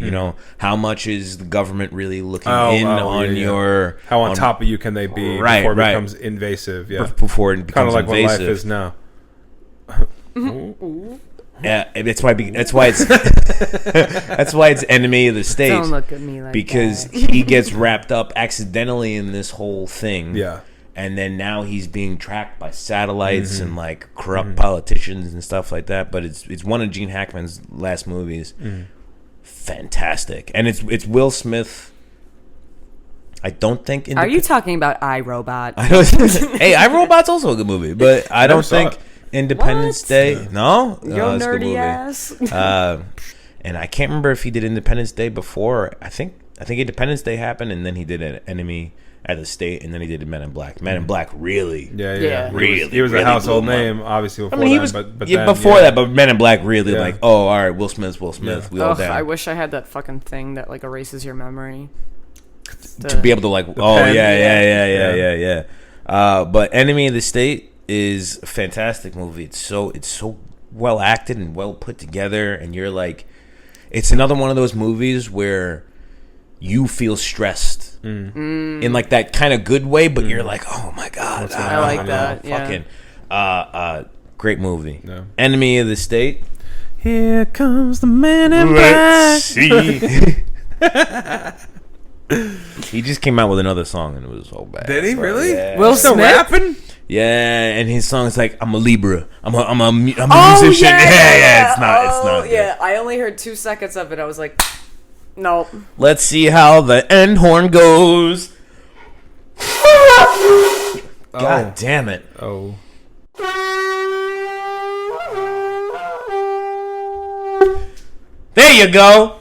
how much is the government really looking your how on top of you can they be before it becomes invasive, before it becomes kind of like invasive. what life is now. Yeah, that's why it's that's why it's Enemy of the State. Don't look at me like because that. he gets wrapped up accidentally in this whole thing. Yeah. And then now he's being tracked by satellites and like corrupt politicians and stuff like that. But it's one of Gene Hackman's last movies. Fantastic, and it's Will Smith. I don't think. Are you talking about iRobot? Hey, iRobot's also a good movie, but I don't think it. Independence What? Day. No, Yo, it's a good nerdy movie. ass. And I can't remember if he did Independence Day before. I think Independence Day happened, and then he did an Enemy at the State, and then he did Men in Black. Men in Black really, really. He was a household name, obviously. Before he then, was, but yeah, then, before that. But Men in Black really, Yeah. like, oh, all right, Will Smith, we all down. I wish I had that fucking thing that like erases your memory. To be able to like, pen. yeah. But Enemy of the State is a fantastic movie. It's so well acted and well put together, and you're like, it's another one of those movies where you feel stressed in like that kind of good way, but you're like, oh my god, I like that. Fucking, great movie. Yeah. Enemy of the State. Here comes the Man in Let's Black. see. He just came out with another song and it was so bad. Did he really? Yeah. Will Still Smith? rapping? Yeah, and his song is like, I'm a Libra. I'm a musician. Yeah, It's not good. Yeah, I only heard 2 seconds of it. I was like, no. Let's see how the end horn goes. God damn it. Oh. There you go.